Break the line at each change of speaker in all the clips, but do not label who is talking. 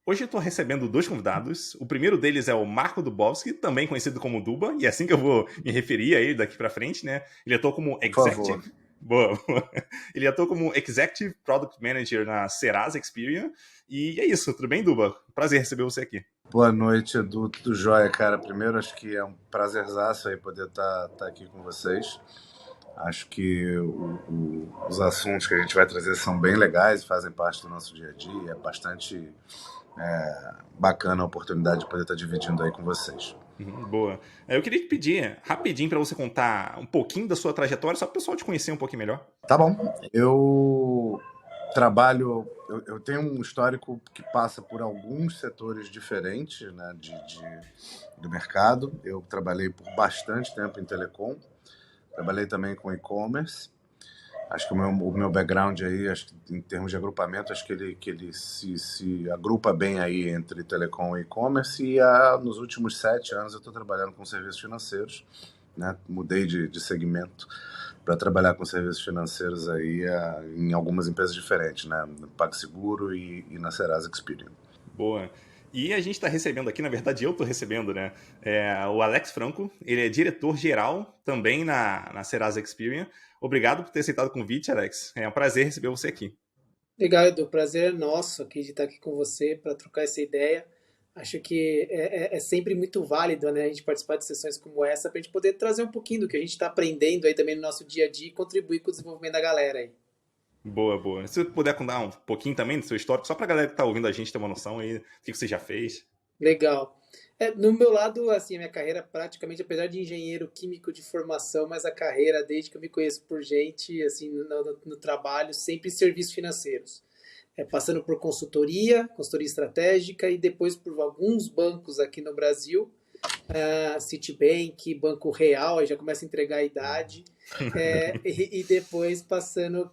Hoje eu estou recebendo dois convidados. O primeiro deles é o Marco Dubovski, também conhecido como Duba, e é assim que eu vou me referir a ele daqui para frente, né? Ele atua como
Por favor.
Executive. Boa, boa. Ele atua como Executive Product Manager na Serasa Experian. E é isso, tudo bem, Duba? Prazer receber você aqui.
Boa noite, Edu. Tudo jóia, cara. Primeiro, acho que é um prazerzaço aí poder estar aqui com vocês. Acho que os assuntos que a gente vai trazer são bem legais, fazem parte do nosso dia a dia. É bastante bacana a oportunidade de poder estar dividindo aí com vocês.
Boa. Eu queria te pedir rapidinho para você contar um pouquinho da sua trajetória, só para o pessoal te conhecer um pouquinho melhor.
Tá bom. Eu trabalho, eu tenho um histórico que passa por alguns setores diferentes, né, do mercado. Eu trabalhei por bastante tempo em telecom, trabalhei também com e-commerce. Acho que o meu background aí, acho que em termos de agrupamento, acho que ele se agrupa bem aí entre telecom e e-commerce. E nos últimos 7 anos eu estou trabalhando com serviços financeiros, né? Mudei de segmento para trabalhar com serviços financeiros aí em algumas empresas diferentes, né? No PagSeguro e na Serasa Experian.
Boa. E a gente está recebendo aqui, na verdade eu estou recebendo, né? O Alex Franco, ele é diretor-geral também na Serasa Experian. Obrigado por ter aceitado o convite, Alex. É um prazer receber você aqui.
Legal, Edu. O prazer é nosso aqui de estar aqui com você para trocar essa ideia. Acho que é sempre muito válido, né, a gente participar de sessões como essa para a gente poder trazer um pouquinho do que a gente está aprendendo aí também no nosso dia a dia e contribuir com o desenvolvimento da galera aí.
Boa, boa. Se você puder contar um pouquinho também do seu histórico, só para a galera que está ouvindo a gente ter uma noção aí do que você já fez.
Legal. No meu lado, assim, a minha carreira praticamente, apesar de engenheiro químico de formação, mas a carreira, desde que eu me conheço por gente, assim, no trabalho, sempre em serviços financeiros. Passando por consultoria estratégica e depois por alguns bancos aqui no Brasil, Citibank, Banco Real, aí já começa a entregar a idade, e depois passando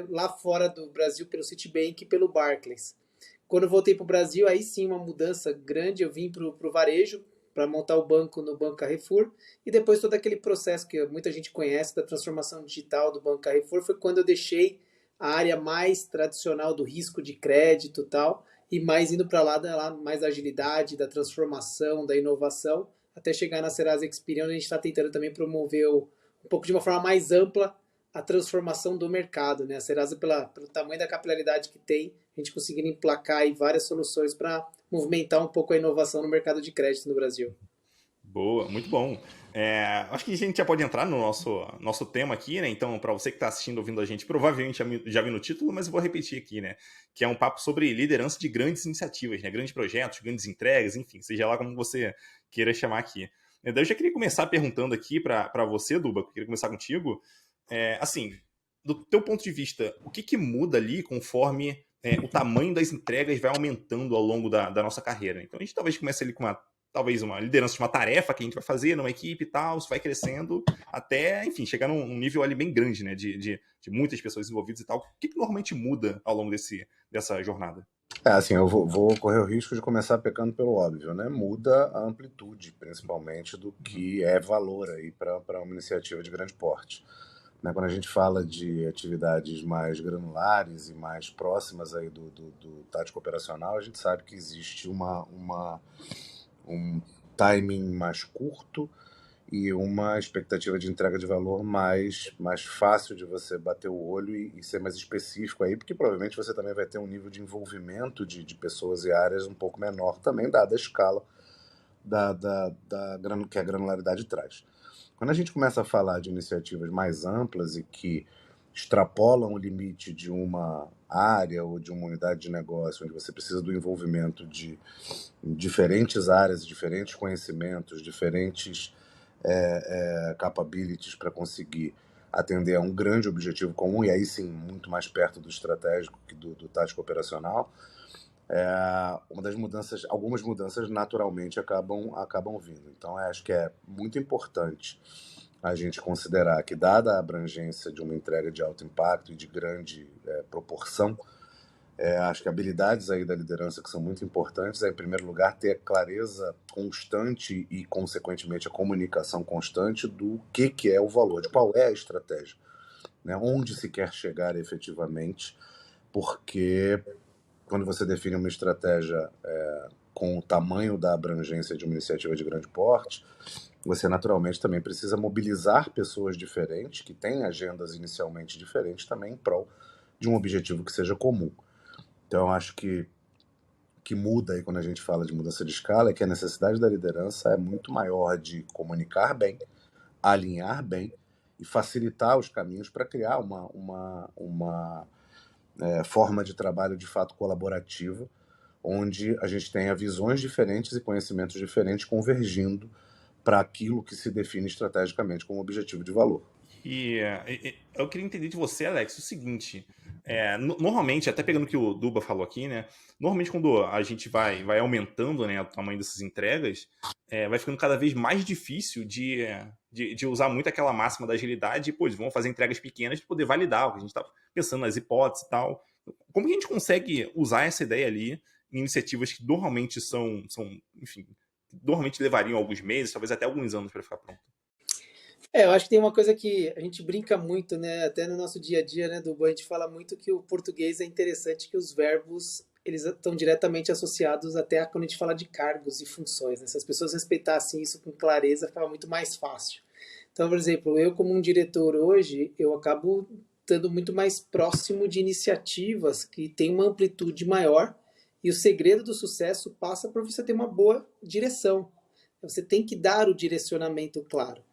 lá fora do Brasil pelo Citibank e pelo Barclays. Quando eu voltei para o Brasil, aí sim uma mudança grande, eu vim para o varejo, para montar o banco no Banco Carrefour, e depois todo aquele processo que muita gente conhece da transformação digital do Banco Carrefour, foi quando eu deixei a área mais tradicional do risco de crédito e tal, e mais indo para lá mais da agilidade, da transformação, da inovação, até chegar na Serasa Experian, onde a gente está tentando também promover um pouco de uma forma mais ampla a transformação do mercado, né? A Serasa, pelo tamanho da capilaridade que tem, a gente conseguindo emplacar aí várias soluções para movimentar um pouco a inovação no mercado de crédito no Brasil.
Boa, muito bom. Acho que a gente já pode entrar no nosso tema aqui, né? Então, para você que está assistindo, ouvindo a gente, provavelmente já viu no título, mas eu vou repetir aqui, né? Que é um papo sobre liderança de grandes iniciativas, né? Grandes projetos, grandes entregas, enfim, seja lá como você queira chamar aqui. Daí eu já queria começar perguntando aqui para você, Duba, eu queria começar contigo. Assim, do teu ponto de vista, o que muda ali conforme o tamanho das entregas vai aumentando ao longo da nossa carreira? Então, a gente talvez comece ali com talvez uma liderança de uma tarefa que a gente vai fazer numa equipe e tal, isso vai crescendo até, enfim, chegar num nível ali bem grande, né, de muitas pessoas envolvidas e tal. O que normalmente muda ao longo dessa jornada?
Assim, eu vou correr o risco de começar pecando pelo óbvio, né? Muda a amplitude, principalmente, do que é valor aí para uma iniciativa de grande porte. Né? Quando a gente fala de atividades mais granulares e mais próximas aí do tático operacional, a gente sabe que existe um timing mais curto e uma expectativa de entrega de valor mais fácil de você bater o olho e ser mais específico aí, porque provavelmente você também vai ter um nível de envolvimento de pessoas e áreas um pouco menor também, dada a escala que a granularidade traz. Quando a gente começa a falar de iniciativas mais amplas e que extrapolam o limite de uma área ou de uma unidade de negócio, onde você precisa do envolvimento de diferentes áreas, diferentes conhecimentos, diferentes capabilities para conseguir atender a um grande objetivo comum, e aí sim, muito mais perto do estratégico que do tático operacional, algumas mudanças naturalmente acabam vindo. Então, acho que é muito importante a gente considerar que, dada a abrangência de uma entrega de alto impacto e de grande proporção, acho que habilidades aí da liderança que são muito importantes em primeiro lugar, ter clareza constante e, consequentemente, a comunicação constante do que é o valor, de qual é a estratégia, né? Onde se quer chegar efetivamente, porque quando você define uma estratégia com o tamanho da abrangência de uma iniciativa de grande porte, você naturalmente também precisa mobilizar pessoas diferentes, que têm agendas inicialmente diferentes, também em prol de um objetivo que seja comum. Então, eu acho que muda aí quando a gente fala de mudança de escala é que a necessidade da liderança é muito maior de comunicar bem, alinhar bem e facilitar os caminhos para criar uma forma de trabalho de fato colaborativa, onde a gente tenha visões diferentes e conhecimentos diferentes convergindo para aquilo que se define estrategicamente como objetivo de valor.
E eu queria entender de você, Alex, o seguinte. Normalmente, até pegando o que o Duba falou aqui, né? Normalmente, quando a gente vai aumentando, né, o tamanho dessas entregas, vai ficando cada vez mais difícil de usar muito aquela máxima da agilidade e, pô, vamos fazer entregas pequenas para poder validar o que a gente está pensando nas hipóteses e tal. Como que a gente consegue usar essa ideia ali em iniciativas que normalmente são enfim, normalmente levariam alguns meses, talvez até alguns anos para ficar pronto?
Eu acho que tem uma coisa que a gente brinca muito, né? Até no nosso dia a dia, né, Dubu, a gente fala muito que o português é interessante, que os verbos eles estão diretamente associados até a quando a gente fala de cargos e funções, né? Se as pessoas respeitassem isso com clareza, ficava muito mais fácil. Então, por exemplo, eu como um diretor hoje, eu acabo estando muito mais próximo de iniciativas que têm uma amplitude maior e o segredo do sucesso passa por você ter uma boa direção. Você tem que dar o direcionamento claro.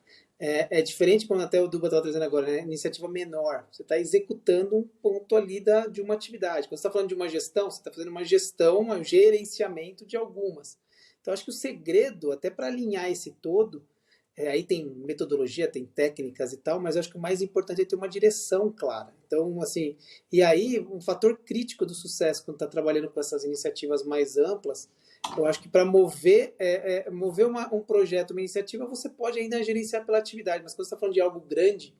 É diferente quando até o Duba estava trazendo agora, né? Iniciativa menor. Você está executando um ponto ali de uma atividade. Quando você está falando de uma gestão, você está fazendo uma gestão, um gerenciamento de algumas. Então, acho que o segredo, até para alinhar esse todo, aí tem metodologia, tem técnicas e tal, mas eu acho que o mais importante é ter uma direção clara. Então, assim, e aí um fator crítico do sucesso quando está trabalhando com essas iniciativas mais amplas, eu acho que para mover, um projeto, uma iniciativa, você pode ainda gerenciar pela atividade, mas quando você está falando de algo grande,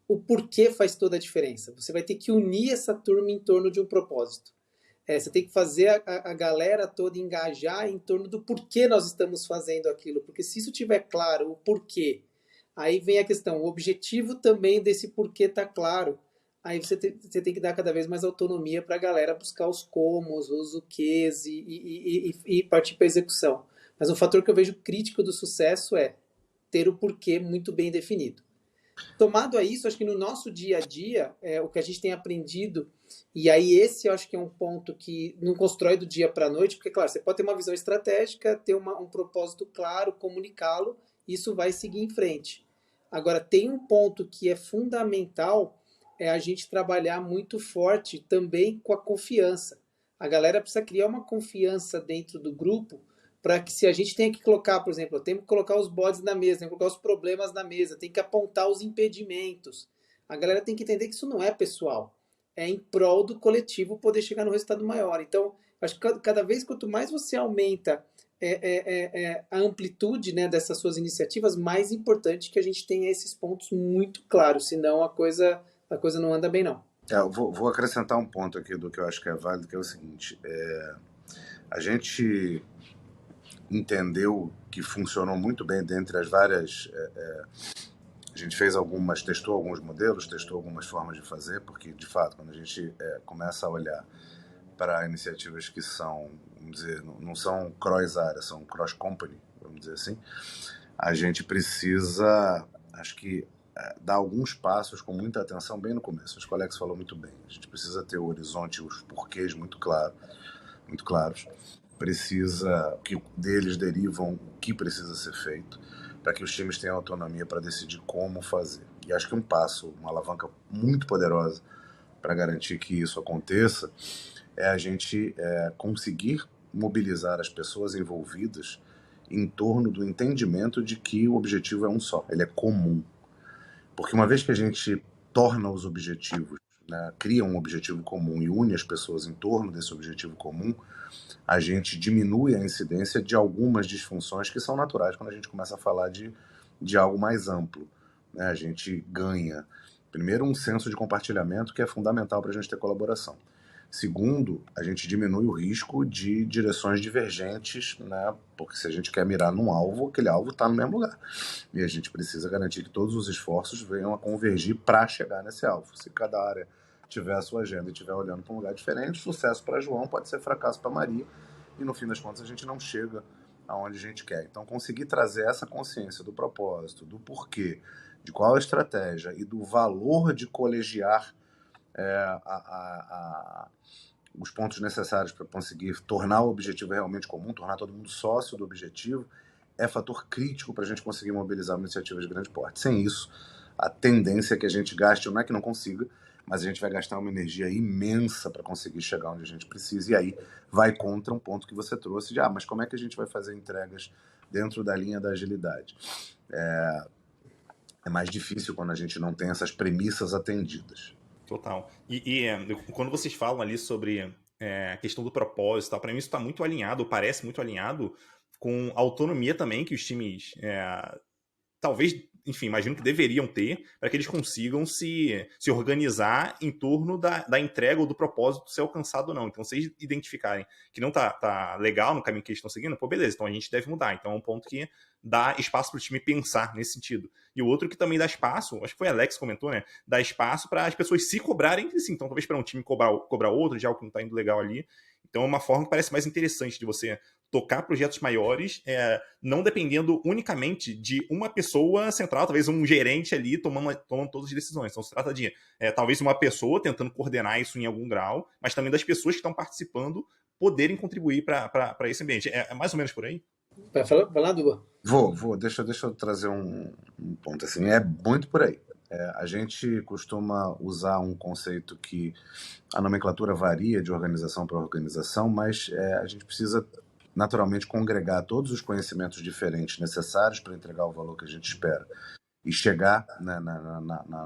o porquê faz toda a diferença. Você vai ter que unir essa turma em torno de um propósito. Você tem que fazer a galera toda engajar em torno do porquê nós estamos fazendo aquilo. Porque se isso tiver claro, o porquê, aí vem a questão, o objetivo também desse porquê está claro. Aí você tem que dar cada vez mais autonomia para a galera buscar os comos, os o quês e partir para a execução. Mas um fator que eu vejo crítico do sucesso é ter o porquê muito bem definido. Tomado a isso, acho que no nosso dia a dia, o que a gente tem aprendido, e aí esse eu acho que é um ponto que não constrói do dia para a noite, porque, claro, você pode ter uma visão estratégica, ter um propósito claro, comunicá-lo, isso vai seguir em frente. Agora, tem um ponto que é fundamental, é a gente trabalhar muito forte também com a confiança. A galera precisa criar uma confiança dentro do grupo para que se a gente tem que colocar, por exemplo, eu tenho que colocar os bodes na mesa, tem que colocar os problemas na mesa, tem que apontar os impedimentos. A galera tem que entender que isso não é pessoal, é em prol do coletivo poder chegar no resultado maior. Então, acho que cada vez quanto mais você aumenta a amplitude, né, dessas suas iniciativas, mais importante que a gente tenha esses pontos muito claros, senão a coisa não anda bem, não.
Eu vou acrescentar um ponto aqui do que eu acho que é válido, que é o seguinte: a gente entendeu que funcionou muito bem dentre as várias. A gente testou alguns modelos, testou algumas formas de fazer, porque, de fato, quando a gente começa a olhar para iniciativas que são, vamos dizer, não são cross-área, são cross-company, vamos dizer assim, a gente precisa, acho que, dar alguns passos com muita atenção bem no começo. Acho que o Alex falou muito bem. A gente precisa ter o horizonte, os porquês muito claros. Precisa que deles derivam o que precisa ser feito para que os times tenham autonomia para decidir como fazer. E acho que um passo, uma alavanca muito poderosa para garantir que isso aconteça é a gente conseguir mobilizar as pessoas envolvidas em torno do entendimento de que o objetivo é um só, ele é comum. Porque uma vez que a gente torna os objetivos, né, cria um objetivo comum e une as pessoas em torno desse objetivo comum, a gente diminui a incidência de algumas disfunções que são naturais quando a gente começa a falar de algo mais amplo. Né? A gente ganha, primeiro, um senso de compartilhamento que é fundamental para a gente ter colaboração. Segundo, a gente diminui o risco de direções divergentes, né? Porque se a gente quer mirar num alvo, aquele alvo está no mesmo lugar. E a gente precisa garantir que todos os esforços venham a convergir para chegar nesse alvo. Se cada área tiver a sua agenda e estiver olhando para um lugar diferente, sucesso para João pode ser fracasso para Maria, e no fim das contas a gente não chega aonde a gente quer. Então, conseguir trazer essa consciência do propósito, do porquê, de qual a estratégia e do valor de colegiar os pontos necessários para conseguir tornar o objetivo realmente comum, tornar todo mundo sócio do objetivo, é fator crítico para a gente conseguir mobilizar uma iniciativa de grande porte. Sem isso, a tendência é que a gente gaste, não é que não consiga, mas a gente vai gastar uma energia imensa para conseguir chegar onde a gente precisa, e aí vai contra um ponto que você trouxe de, mas como é que a gente vai fazer entregas dentro da linha da agilidade? É mais difícil quando a gente não tem essas premissas atendidas.
Total. Quando vocês falam ali sobre a questão do propósito, para mim isso está muito alinhado, parece muito alinhado com a autonomia também que os times talvez, enfim, imagino que deveriam ter, para que eles consigam se organizar em torno da entrega ou do propósito ser alcançado ou não. Então, se eles identificarem que não tá legal no caminho que eles estão seguindo, pô, beleza, então a gente deve mudar. Então, é um ponto que dá espaço para o time pensar nesse sentido. E o outro que também dá espaço, acho que foi a Alex que comentou, né? Dá espaço para as pessoas se cobrarem entre si. Então, talvez para um time cobrar outro, já algo que não está indo legal ali. Então, é uma forma que parece mais interessante de você tocar projetos maiores, não dependendo unicamente de uma pessoa central, talvez um gerente ali tomando todas as decisões. Então, se trata de talvez uma pessoa tentando coordenar isso em algum grau, mas também das pessoas que estão participando poderem contribuir para esse ambiente. É mais ou menos por aí?
Vai lá, Duba.
Vou. Deixa eu trazer um ponto assim. É muito por aí. A gente costuma usar um conceito que a nomenclatura varia de organização para organização, mas a gente precisa naturalmente congregar todos os conhecimentos diferentes necessários para entregar o valor que a gente espera e chegar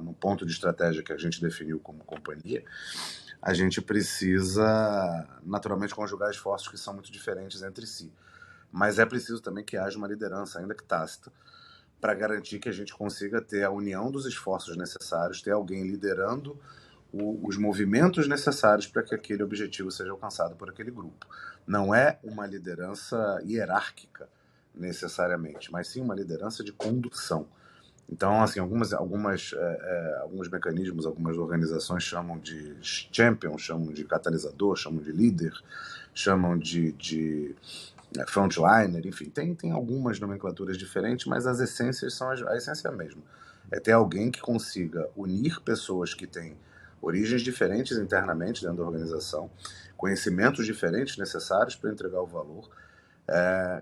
no ponto de estratégia que a gente definiu como companhia. A gente precisa naturalmente conjugar esforços que são muito diferentes entre si, mas é preciso também que haja uma liderança, ainda que tácita, para garantir que a gente consiga ter a união dos esforços necessários, ter alguém liderando os movimentos necessários para que aquele objetivo seja alcançado por aquele grupo. Não é uma liderança hierárquica, necessariamente, mas sim uma liderança de condução. Então, assim, alguns mecanismos, algumas organizações chamam de champion, chamam de catalisador, chamam de líder, chamam de frontliner, enfim, tem algumas nomenclaturas diferentes, mas as essências são a essência mesma. É ter alguém que consiga unir pessoas que têm origens diferentes internamente dentro da organização, conhecimentos diferentes necessários para entregar o valor,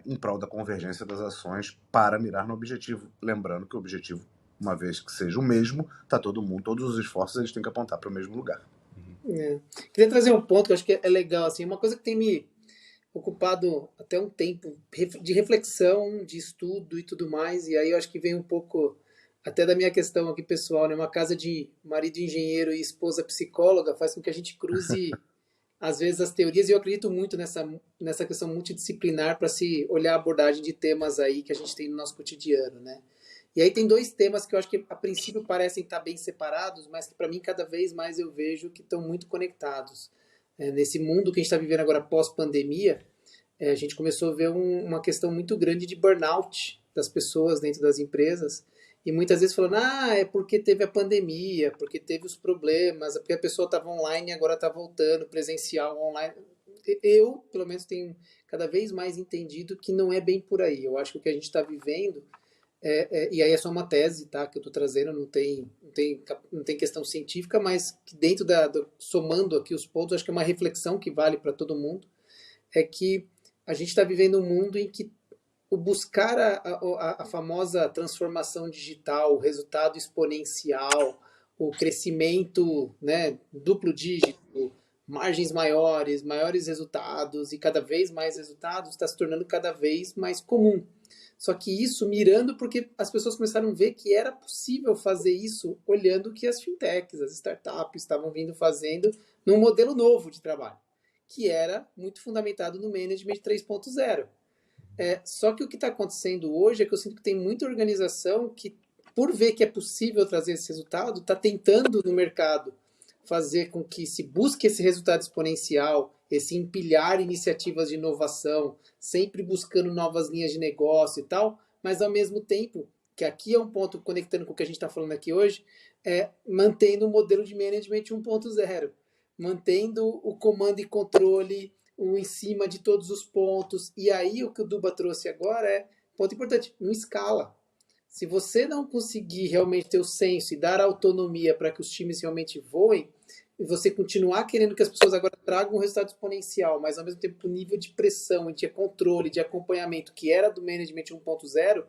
em prol da convergência das ações para mirar no objetivo. Lembrando que o objetivo, uma vez que seja o mesmo, todos os esforços eles têm que apontar para o mesmo lugar.
Queria trazer um ponto que eu acho que é legal, assim, uma coisa que tem me ocupado até um tempo de reflexão, de estudo e tudo mais, e aí eu acho que vem um pouco até da minha questão aqui pessoal, né? Uma casa de marido engenheiro e esposa psicóloga faz com que a gente cruze às vezes as teorias, e eu acredito muito nessa questão multidisciplinar para se olhar a abordagem de temas aí que a gente tem no nosso cotidiano, né? E aí tem dois temas que eu acho que a princípio parecem estar bem separados, mas que para mim cada vez mais eu vejo que estão muito conectados. Nesse mundo que a gente está vivendo agora pós-pandemia, a gente começou a ver uma questão muito grande de burnout das pessoas dentro das empresas, e muitas vezes falando, é porque teve a pandemia, porque teve os problemas, é porque a pessoa estava online e agora está voltando, presencial, online. Eu, pelo menos, tenho cada vez mais entendido que não é bem por aí. Eu acho que o que a gente está vivendo, e aí é só uma tese, tá, que eu estou trazendo, não tem questão científica, mas que dentro somando aqui os pontos, acho que é uma reflexão que vale para todo mundo, é que a gente está vivendo um mundo em que o buscar a famosa transformação digital, o resultado exponencial, o crescimento, né, duplo dígito, margens maiores resultados e cada vez mais resultados está se tornando cada vez mais comum. Só que isso mirando porque as pessoas começaram a ver que era possível fazer isso olhando o que as fintechs, as startups estavam vindo fazendo num modelo novo de trabalho, que era muito fundamentado no Management 3.0. Só que o que está acontecendo hoje é que eu sinto que tem muita organização que, por ver que é possível trazer esse resultado, está tentando no mercado fazer com que se busque esse resultado exponencial, esse empilhar iniciativas de inovação, sempre buscando novas linhas de negócio e tal, mas ao mesmo tempo, que aqui é um ponto conectando com o que a gente está falando aqui hoje, mantendo o modelo de management 1.0, mantendo o comando e controle em cima de todos os pontos. E aí o que o Duba trouxe agora ponto importante, não escala. Se você não conseguir realmente ter o senso e dar autonomia para que os times realmente voem, e você continuar querendo que as pessoas agora tragam um resultado exponencial, mas ao mesmo tempo o nível de pressão, de controle, de acompanhamento que era do management 1.0,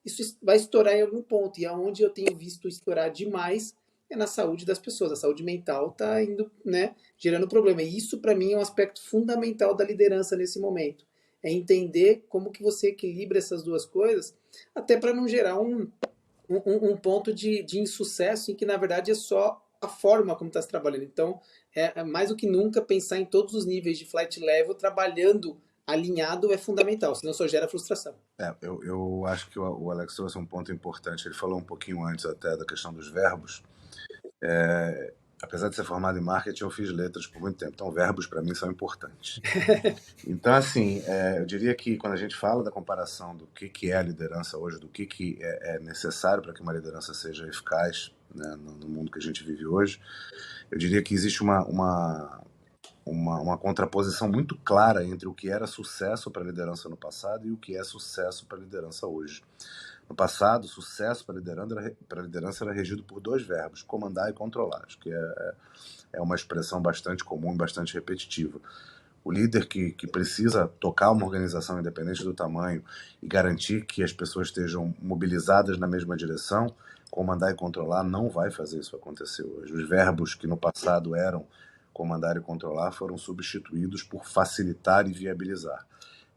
isso vai estourar em algum ponto. E aonde eu tenho visto estourar demais é na saúde das pessoas. A saúde mental está indo, né, gerando problema. E isso, para mim, é um aspecto fundamental da liderança nesse momento. É entender como que você equilibra essas duas coisas, até para não gerar um ponto de insucesso em que, na verdade, é só a forma como está se trabalhando. Então, mais do que nunca pensar em todos os níveis de flight level, trabalhando alinhado é fundamental, senão só gera frustração.
Eu acho que o Alex trouxe um ponto importante. Ele falou um pouquinho antes até da questão dos verbos. Apesar de ser formado em marketing, eu fiz letras por muito tempo. Então, verbos para mim são importantes. Então, assim, eu diria que quando a gente fala da comparação do que é a liderança hoje, do que é necessário para que uma liderança seja eficaz, né, no mundo que a gente vive hoje, eu diria que existe uma contraposição muito clara entre o que era sucesso para a liderança no passado e o que é sucesso para a liderança hoje. No passado, sucesso para a liderança era regido por dois verbos, comandar e controlar. Acho que é uma expressão bastante comum, bastante repetitiva. O líder que precisa tocar uma organização independente do tamanho e garantir que as pessoas estejam mobilizadas na mesma direção, comandar e controlar, não vai fazer isso acontecer hoje. Os verbos que no passado eram comandar e controlar foram substituídos por facilitar e viabilizar.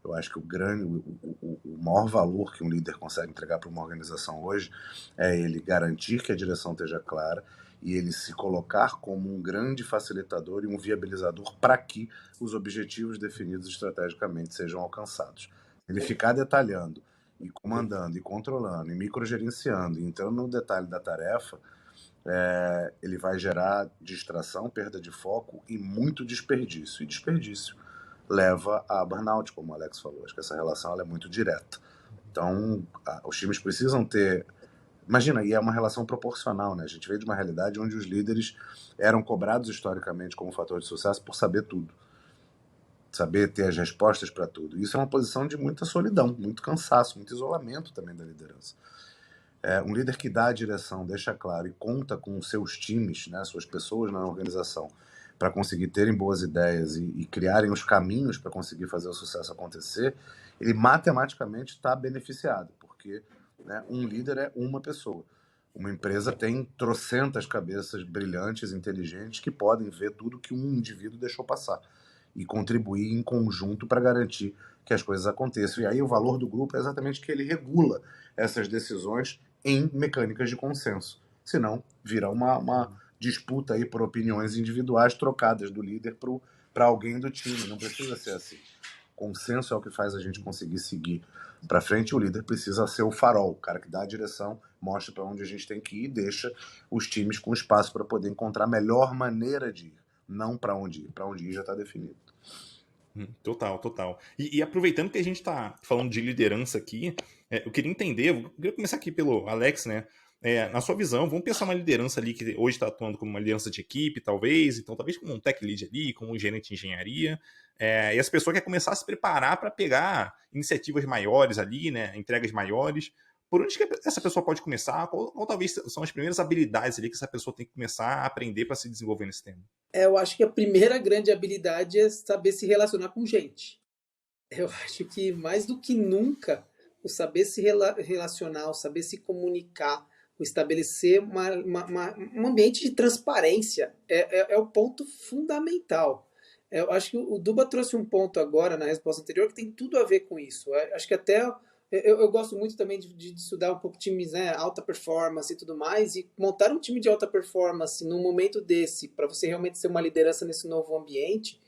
Eu acho que o maior valor que um líder consegue entregar para uma organização hoje é ele garantir que a direção esteja clara e ele se colocar como um grande facilitador e um viabilizador para que os objetivos definidos estrategicamente sejam alcançados. Ele ficar detalhando e comandando e controlando e microgerenciando e entrando no detalhe da tarefa, ele vai gerar distração, perda de foco e muito desperdício. E desperdício leva a burnout, como o Alex falou. Acho que essa relação ela é muito direta. Então, os times precisam ter... Imagina, e é uma relação proporcional, né? A gente veio de uma realidade onde os líderes eram cobrados historicamente como fator de sucesso por saber tudo. Saber ter as respostas para tudo. Isso é uma posição de muita solidão, muito cansaço, muito isolamento também da liderança. Um líder que dá a direção, deixa claro e conta com os seus times, né, suas pessoas na organização, para conseguir terem boas ideias e criarem os caminhos para conseguir fazer o sucesso acontecer, ele matematicamente está beneficiado, porque, né, um líder é uma pessoa. Uma empresa tem trocentas cabeças brilhantes, inteligentes, que podem ver tudo que um indivíduo deixou passar e contribuir em conjunto para garantir que as coisas aconteçam. E aí o valor do grupo é exatamente que ele regula essas decisões em mecânicas de consenso. Senão, vira uma disputa aí por opiniões individuais trocadas do líder para alguém do time. Não precisa ser assim. Consenso é o que faz a gente conseguir seguir para frente. O líder precisa ser o farol, o cara que dá a direção, mostra para onde a gente tem que ir e deixa os times com espaço para poder encontrar a melhor maneira de ir. Não para onde ir. Para onde ir já está definido.
Total, total. E aproveitando que a gente está falando de liderança aqui, eu queria entender, eu queria começar aqui pelo Alex, né? Na sua visão, vamos pensar uma liderança ali que hoje está atuando como uma liderança de equipe, talvez, então talvez como um tech lead ali, como um gerente de engenharia, e essa pessoa quer começar a se preparar para pegar iniciativas maiores ali, né? Entregas maiores. Por onde que essa pessoa pode começar? Qual talvez são as primeiras habilidades ali que essa pessoa tem que começar a aprender para se desenvolver nesse tema?
Eu acho que a primeira grande habilidade é saber se relacionar com gente. Eu acho que mais do que nunca, o saber se relacionar, o saber se comunicar, o estabelecer um ambiente de transparência é o ponto fundamental. Eu acho que o Duba trouxe um ponto agora na resposta anterior que tem tudo a ver com isso. Acho que até eu gosto muito também de estudar um pouco times, né, alta performance e tudo mais, e montar um time de alta performance num momento desse, para você realmente ser uma liderança nesse novo ambiente,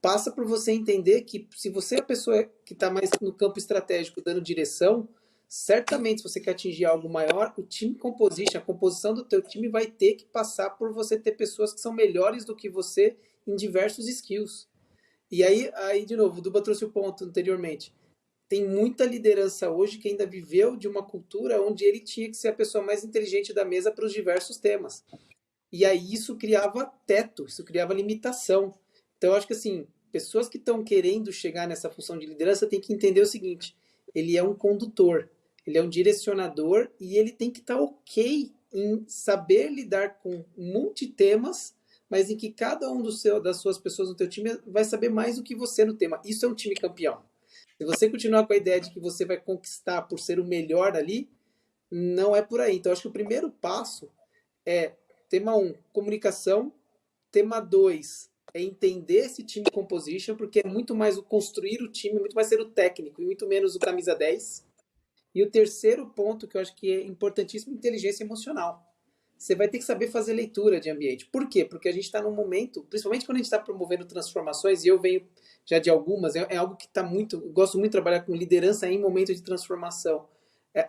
passa por você entender que se você é a pessoa que está mais no campo estratégico dando direção, certamente se você quer atingir algo maior, o time composition, a composição do teu time vai ter que passar por você ter pessoas que são melhores do que você em diversos skills. E aí de novo, o Duba trouxe o ponto anteriormente. tem muita liderança hoje que ainda viveu de uma cultura onde ele tinha que ser a pessoa mais inteligente da mesa para os diversos temas. E aí isso criava teto, isso criava limitação. Então, eu acho que assim, pessoas que estão querendo chegar nessa função de liderança têm que entender o seguinte: ele é um condutor, ele é um direcionador e ele tem que estar ok em saber lidar com multitemas, mas em que cada um das suas pessoas no teu time vai saber mais do que você no tema. Isso é um time campeão. Se você continuar com a ideia de que você vai conquistar por ser o melhor ali, não é por aí. Então, acho que o primeiro passo é tema 1, comunicação. Tema 2 é entender esse time composition, porque é muito mais o construir o time, muito mais ser o técnico e muito menos o camisa 10. E o terceiro ponto que eu acho que é importantíssimo, inteligência emocional. Você vai ter que saber fazer leitura de ambiente. Por quê? Porque a gente está num momento, principalmente quando a gente está promovendo transformações, e eu venho já de algumas, é algo que está muito, eu gosto muito de trabalhar com liderança em momento de transformação.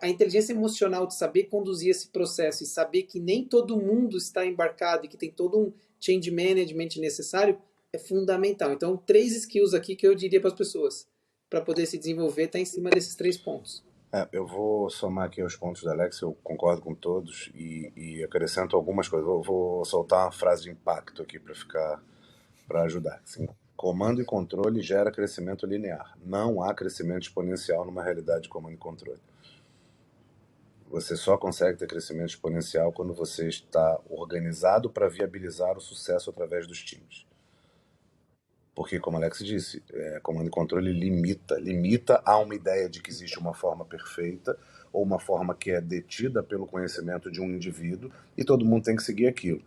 A inteligência emocional de saber conduzir esse processo e saber que nem todo mundo está embarcado e que tem todo um change management necessário é fundamental. Então, 3 skills aqui que eu diria para as pessoas para poder se desenvolver está em cima desses 3 pontos.
Eu vou somar aqui os pontos da Alex, eu concordo com todos e acrescento algumas coisas. Eu vou soltar uma frase de impacto aqui para ajudar. Assim, comando e controle gera crescimento linear. Não há crescimento exponencial numa realidade de comando e controle. Você só consegue ter crescimento exponencial quando você está organizado para viabilizar o sucesso através dos times. Porque, como Alex disse, comando e controle limita a uma ideia de que existe uma forma perfeita ou uma forma que é detida pelo conhecimento de um indivíduo e todo mundo tem que seguir aquilo.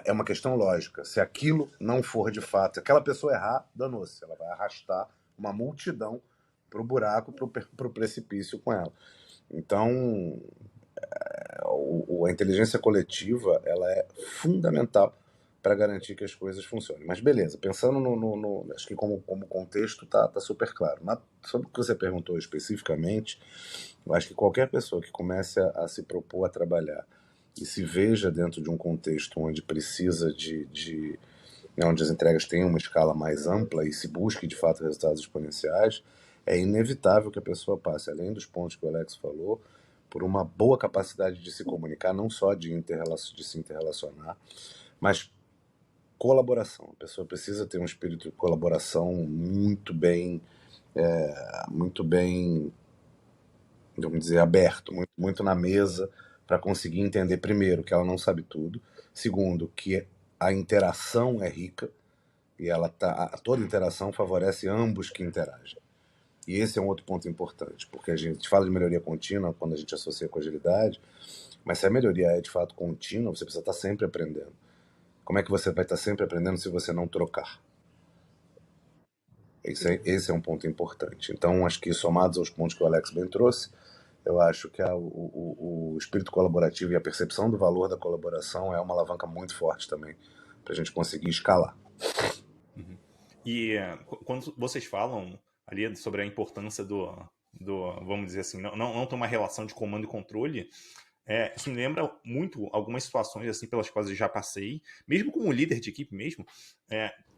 É uma questão lógica. Se aquilo não for de fato, se aquela pessoa errar, danou-se. Ela vai arrastar uma multidão para o buraco, para o precipício com ela. Então, a inteligência coletiva ela é fundamental para garantir que as coisas funcionem. Mas beleza, pensando acho que como contexto tá super claro. Mas sobre o que você perguntou especificamente, eu acho que qualquer pessoa que comece a se propor a trabalhar e se veja dentro de um contexto onde precisa onde as entregas tenham uma escala mais ampla e se busque de fato resultados exponenciais, é inevitável que a pessoa passe, além dos pontos que o Alex falou, por uma boa capacidade de se comunicar, não só de se interrelacionar, mas colaboração. A pessoa precisa ter um espírito de colaboração muito bem, vamos dizer, aberto, muito na mesa, para conseguir entender, primeiro, que ela não sabe tudo, segundo, que a interação é rica, e toda interação favorece ambos que interagem. E esse é um outro ponto importante, porque a gente fala de melhoria contínua quando a gente associa com agilidade, mas se a melhoria é de fato contínua, você precisa estar sempre aprendendo. Como é que você vai estar sempre aprendendo se você não trocar? Esse é um ponto importante. Então, acho que somados aos pontos que o Alex bem trouxe, eu acho que o espírito colaborativo e a percepção do valor da colaboração é uma alavanca muito forte também para a gente conseguir escalar.
Uhum. E quando vocês falam ali sobre a importância do vamos dizer assim, não ter uma relação de comando e controle, isso me lembra muito algumas situações assim pelas quais eu já passei, mesmo como líder de equipe mesmo,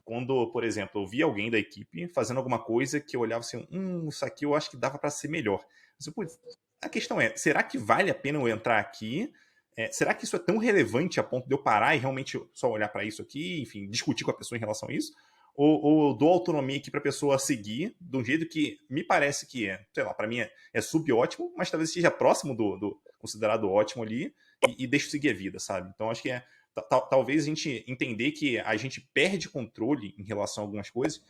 quando, por exemplo, eu vi alguém da equipe fazendo alguma coisa que eu olhava assim, isso aqui eu acho que dava para ser melhor. Mas, a questão é, será que vale a pena eu entrar aqui? Será que isso é tão relevante a ponto de eu parar e realmente só olhar para isso aqui, enfim, discutir com a pessoa em relação a isso? Ou eu dou autonomia aqui para a pessoa seguir de um jeito que me parece que sei lá, para mim é subótimo, mas talvez seja próximo do considerado ótimo ali e deixo seguir a vida, sabe? Então acho que talvez a gente entender que a gente perde controle em relação a algumas coisas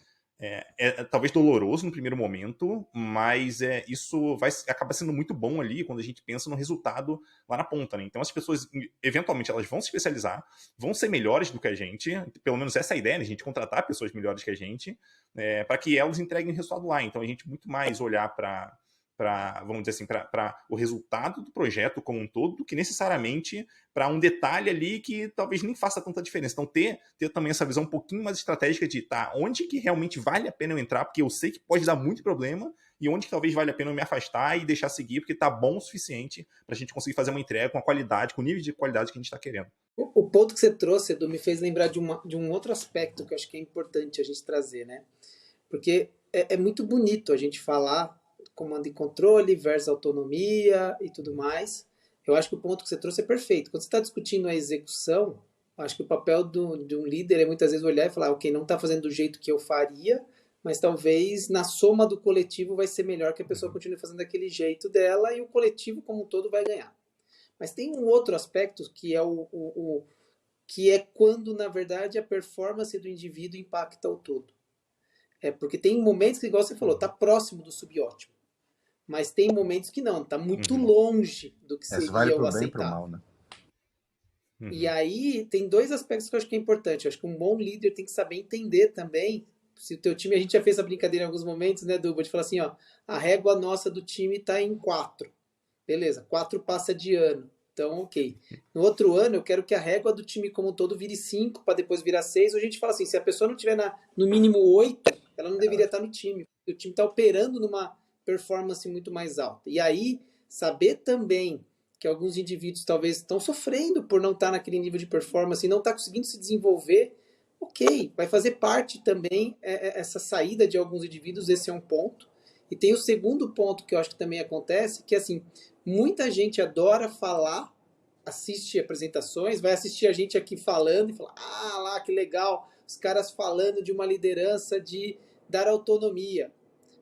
talvez doloroso no primeiro momento, mas isso acaba sendo muito bom ali quando a gente pensa no resultado lá na ponta, né? Então as pessoas, eventualmente, elas vão se especializar, vão ser melhores do que a gente, pelo menos essa é a ideia, né? A gente contratar pessoas melhores que a gente, para que elas entreguem o resultado lá. Então a gente muito mais olhar para vamos dizer assim, para o resultado do projeto como um todo, do que necessariamente para um detalhe ali que talvez nem faça tanta diferença. Então, ter também essa visão um pouquinho mais estratégica de onde que realmente vale a pena eu entrar, porque eu sei que pode dar muito problema, e onde que talvez vale a pena eu me afastar e deixar seguir, porque tá bom o suficiente para a gente conseguir fazer uma entrega com a qualidade, com o nível de qualidade que a gente está querendo.
O ponto que você trouxe, Edu, me fez lembrar de um outro aspecto que eu acho que é importante a gente trazer, né? Porque é muito bonito a gente falar comando e controle versus autonomia e tudo mais. Eu acho que o ponto que você trouxe é perfeito. Quando você está discutindo a execução, eu acho que o papel de um líder é muitas vezes olhar e falar, ok, não está fazendo do jeito que eu faria, mas talvez na soma do coletivo vai ser melhor que a pessoa continue fazendo daquele jeito dela e o coletivo como um todo vai ganhar. Mas tem um outro aspecto que é que é quando, na verdade, a performance do indivíduo impacta o todo. É porque tem momentos que, igual você falou, está próximo do subótimo. Mas tem momentos que não, está muito longe do que
Isso vale
seria o
pro bem e pro
aceitável.
mal, né?
E aí tem dois aspectos que eu acho que é importante. Eu acho que um bom líder tem que saber entender também. Se o teu time, a gente já fez essa brincadeira em alguns momentos, né, Duba, de falar assim, ó, a régua nossa do time está em 4. Beleza, 4 passa de ano. Então, ok. No outro ano, eu quero que a régua do time como um todo vire 5, para depois virar 6. Ou a gente fala assim, se a pessoa não tiver no mínimo 8, ela não deveria estar no time. O time está operando numa performance muito mais alta. E aí, saber também que alguns indivíduos talvez estão sofrendo por não estar naquele nível de performance e não estar conseguindo se desenvolver, ok, vai fazer parte também essa saída de alguns indivíduos, esse é um ponto. E tem o segundo ponto que eu acho que também acontece, que assim, muita gente adora falar, assiste apresentações, vai assistir a gente aqui falando e falar, ah lá, que legal, os caras falando de uma liderança de dar autonomia.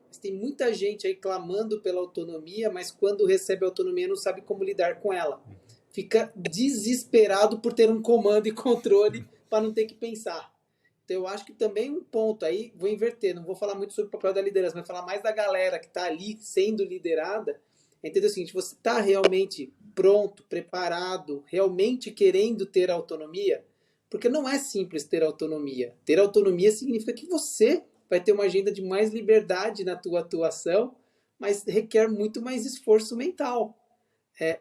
Mas tem muita gente aí clamando pela autonomia, mas quando recebe autonomia não sabe como lidar com ela. Fica desesperado por ter um comando e controle para não ter que pensar. Então eu acho que também um ponto aí, vou inverter, não vou falar muito sobre o papel da liderança, mas falar mais da galera que está ali sendo liderada, é entender o seguinte, você está realmente pronto, preparado, realmente querendo ter autonomia? Porque não é simples ter autonomia. Ter autonomia significa que você vai ter uma agenda de mais liberdade na tua atuação, mas requer muito mais esforço mental.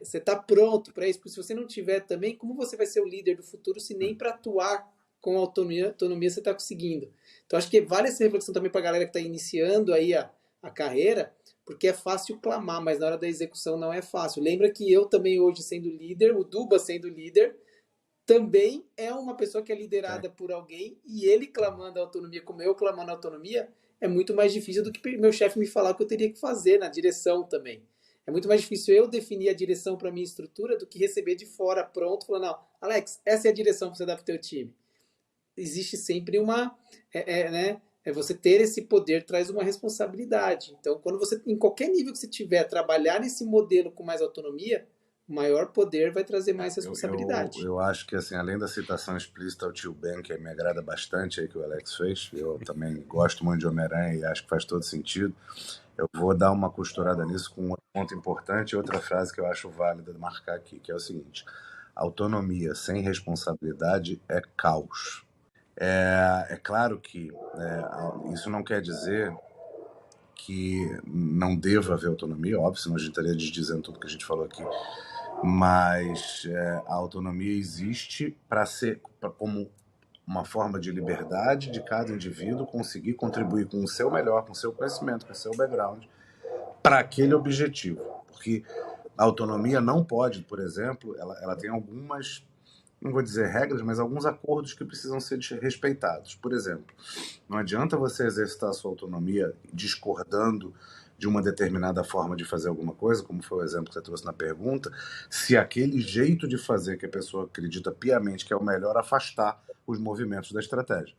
Você está pronto para isso? Porque se você não tiver também, como você vai ser o líder do futuro se nem para atuar com autonomia você está conseguindo? Então, acho que vale essa reflexão também para a galera que está iniciando aí a carreira, porque é fácil clamar, mas na hora da execução não é fácil. Lembra que eu também hoje sendo líder, o Duba sendo líder, também é uma pessoa que é liderada por alguém e ele clamando a autonomia, como eu clamando a autonomia, é muito mais difícil do que meu chefe me falar o que eu teria que fazer na direção também. É muito mais difícil eu definir a direção para minha estrutura do que receber de fora pronto, falando, não, Alex, essa é a direção para você dar para o teu time. Existe sempre uma, né, você ter esse poder traz uma responsabilidade. Então, quando você, em qualquer nível que você tiver, trabalhar nesse modelo com mais autonomia, maior poder vai trazer mais responsabilidade.
Eu acho que, assim, além da citação explícita ao tio Ben, que me agrada bastante aí que o Alex fez, eu também gosto muito de Homem-Aranha e acho que faz todo sentido. Eu vou dar uma costurada nisso com um outro ponto importante e outra frase que eu acho válida de marcar aqui, que é o seguinte: autonomia sem responsabilidade é caos. É claro que isso não quer dizer que não deva haver autonomia, óbvio, senão a gente estaria desdizendo tudo que a gente falou aqui, mas a autonomia existe como uma forma de liberdade de cada indivíduo conseguir contribuir com o seu melhor, com o seu conhecimento, com o seu background, para aquele objetivo. Porque a autonomia não pode, por exemplo, ela tem algumas, não vou dizer regras, mas alguns acordos que precisam ser respeitados. Por exemplo, não adianta você exercitar a sua autonomia discordando de uma determinada forma de fazer alguma coisa, como foi o exemplo que você trouxe na pergunta, se aquele jeito de fazer que a pessoa acredita piamente que é o melhor afastar os movimentos da estratégia.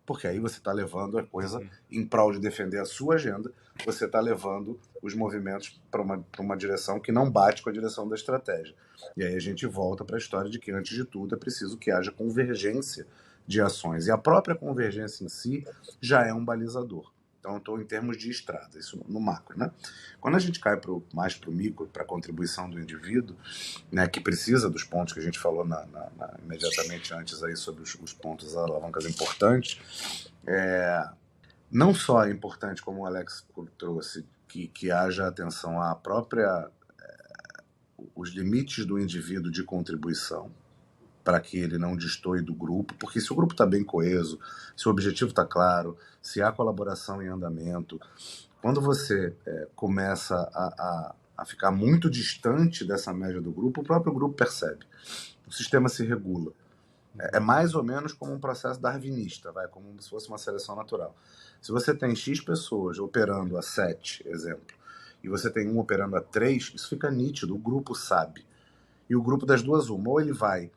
Porque aí você está levando a coisa em prol de defender a sua agenda, você está levando os movimentos para uma direção que não bate com a direção da estratégia. E aí a gente volta para a história de que, antes de tudo, é preciso que haja convergência de ações. E a própria convergência em si já é um balizador. Então, eu estou em termos de estrada, isso no macro, né? Quando a gente cai mais para o micro, para a contribuição do indivíduo, né, que precisa dos pontos que a gente falou imediatamente antes aí sobre os pontos, as alavancas importantes, não só é importante, como o Alex trouxe, que haja atenção à própria os limites do indivíduo de contribuição, para que ele não destoie do grupo, porque se o grupo está bem coeso, se o objetivo está claro, se há colaboração em andamento, quando você começa a ficar muito distante dessa média do grupo, o próprio grupo percebe. O sistema se regula. É mais ou menos como um processo darwinista, como se fosse uma seleção natural. Se você tem X pessoas operando a 7, exemplo, e você tem um operando a 3, isso fica nítido, o grupo sabe. E o grupo das duas, uma, ou ele vai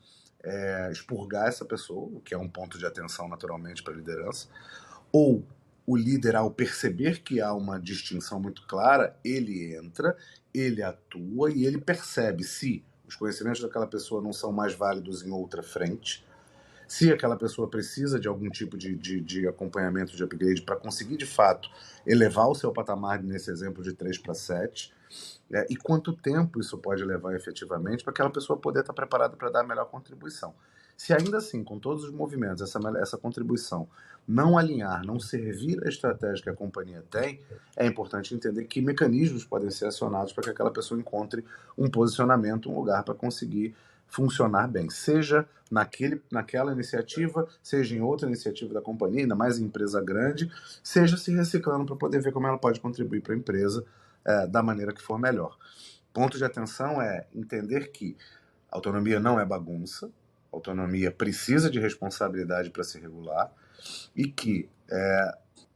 expurgar essa pessoa, o que é um ponto de atenção naturalmente para a liderança, ou o líder, ao perceber que há uma distinção muito clara, ele entra, ele atua e ele percebe se os conhecimentos daquela pessoa não são mais válidos em outra frente, se aquela pessoa precisa de algum tipo de acompanhamento, de upgrade, para conseguir, de fato, elevar o seu patamar, nesse exemplo de 3 para 7, e quanto tempo isso pode levar efetivamente para aquela pessoa poder estar preparada para dar a melhor contribuição. Se ainda assim, com todos os movimentos, essa contribuição não alinhar, não servir a estratégia que a companhia tem, é importante entender que mecanismos podem ser acionados para que aquela pessoa encontre um posicionamento, um lugar para conseguir funcionar bem, seja naquela iniciativa, seja em outra iniciativa da companhia, ainda mais em empresa grande, seja se reciclando para poder ver como ela pode contribuir para a empresa da maneira que for melhor. Ponto de atenção é entender que autonomia não é bagunça, autonomia precisa de responsabilidade para se regular e que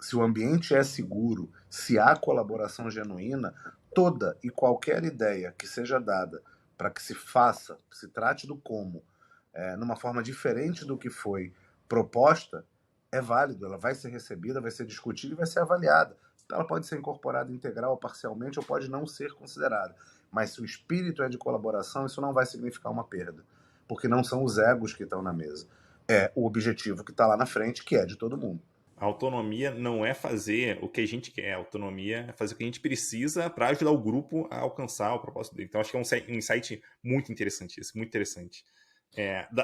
se o ambiente é seguro, se há colaboração genuína, toda e qualquer ideia que seja dada para que se faça, que se trate do como, numa forma diferente do que foi proposta, é válido, ela vai ser recebida, vai ser discutida e vai ser avaliada. Ela pode ser incorporada integral ou parcialmente, ou pode não ser considerada. Mas se o espírito é de colaboração, isso não vai significar uma perda, porque não são os egos que estão na mesa. É o objetivo que está lá na frente, que é de todo mundo.
A autonomia não é fazer o que a gente quer, a autonomia é fazer o que a gente precisa para ajudar o grupo a alcançar o propósito dele. Então, acho que é um insight muito interessante isso, muito interessante.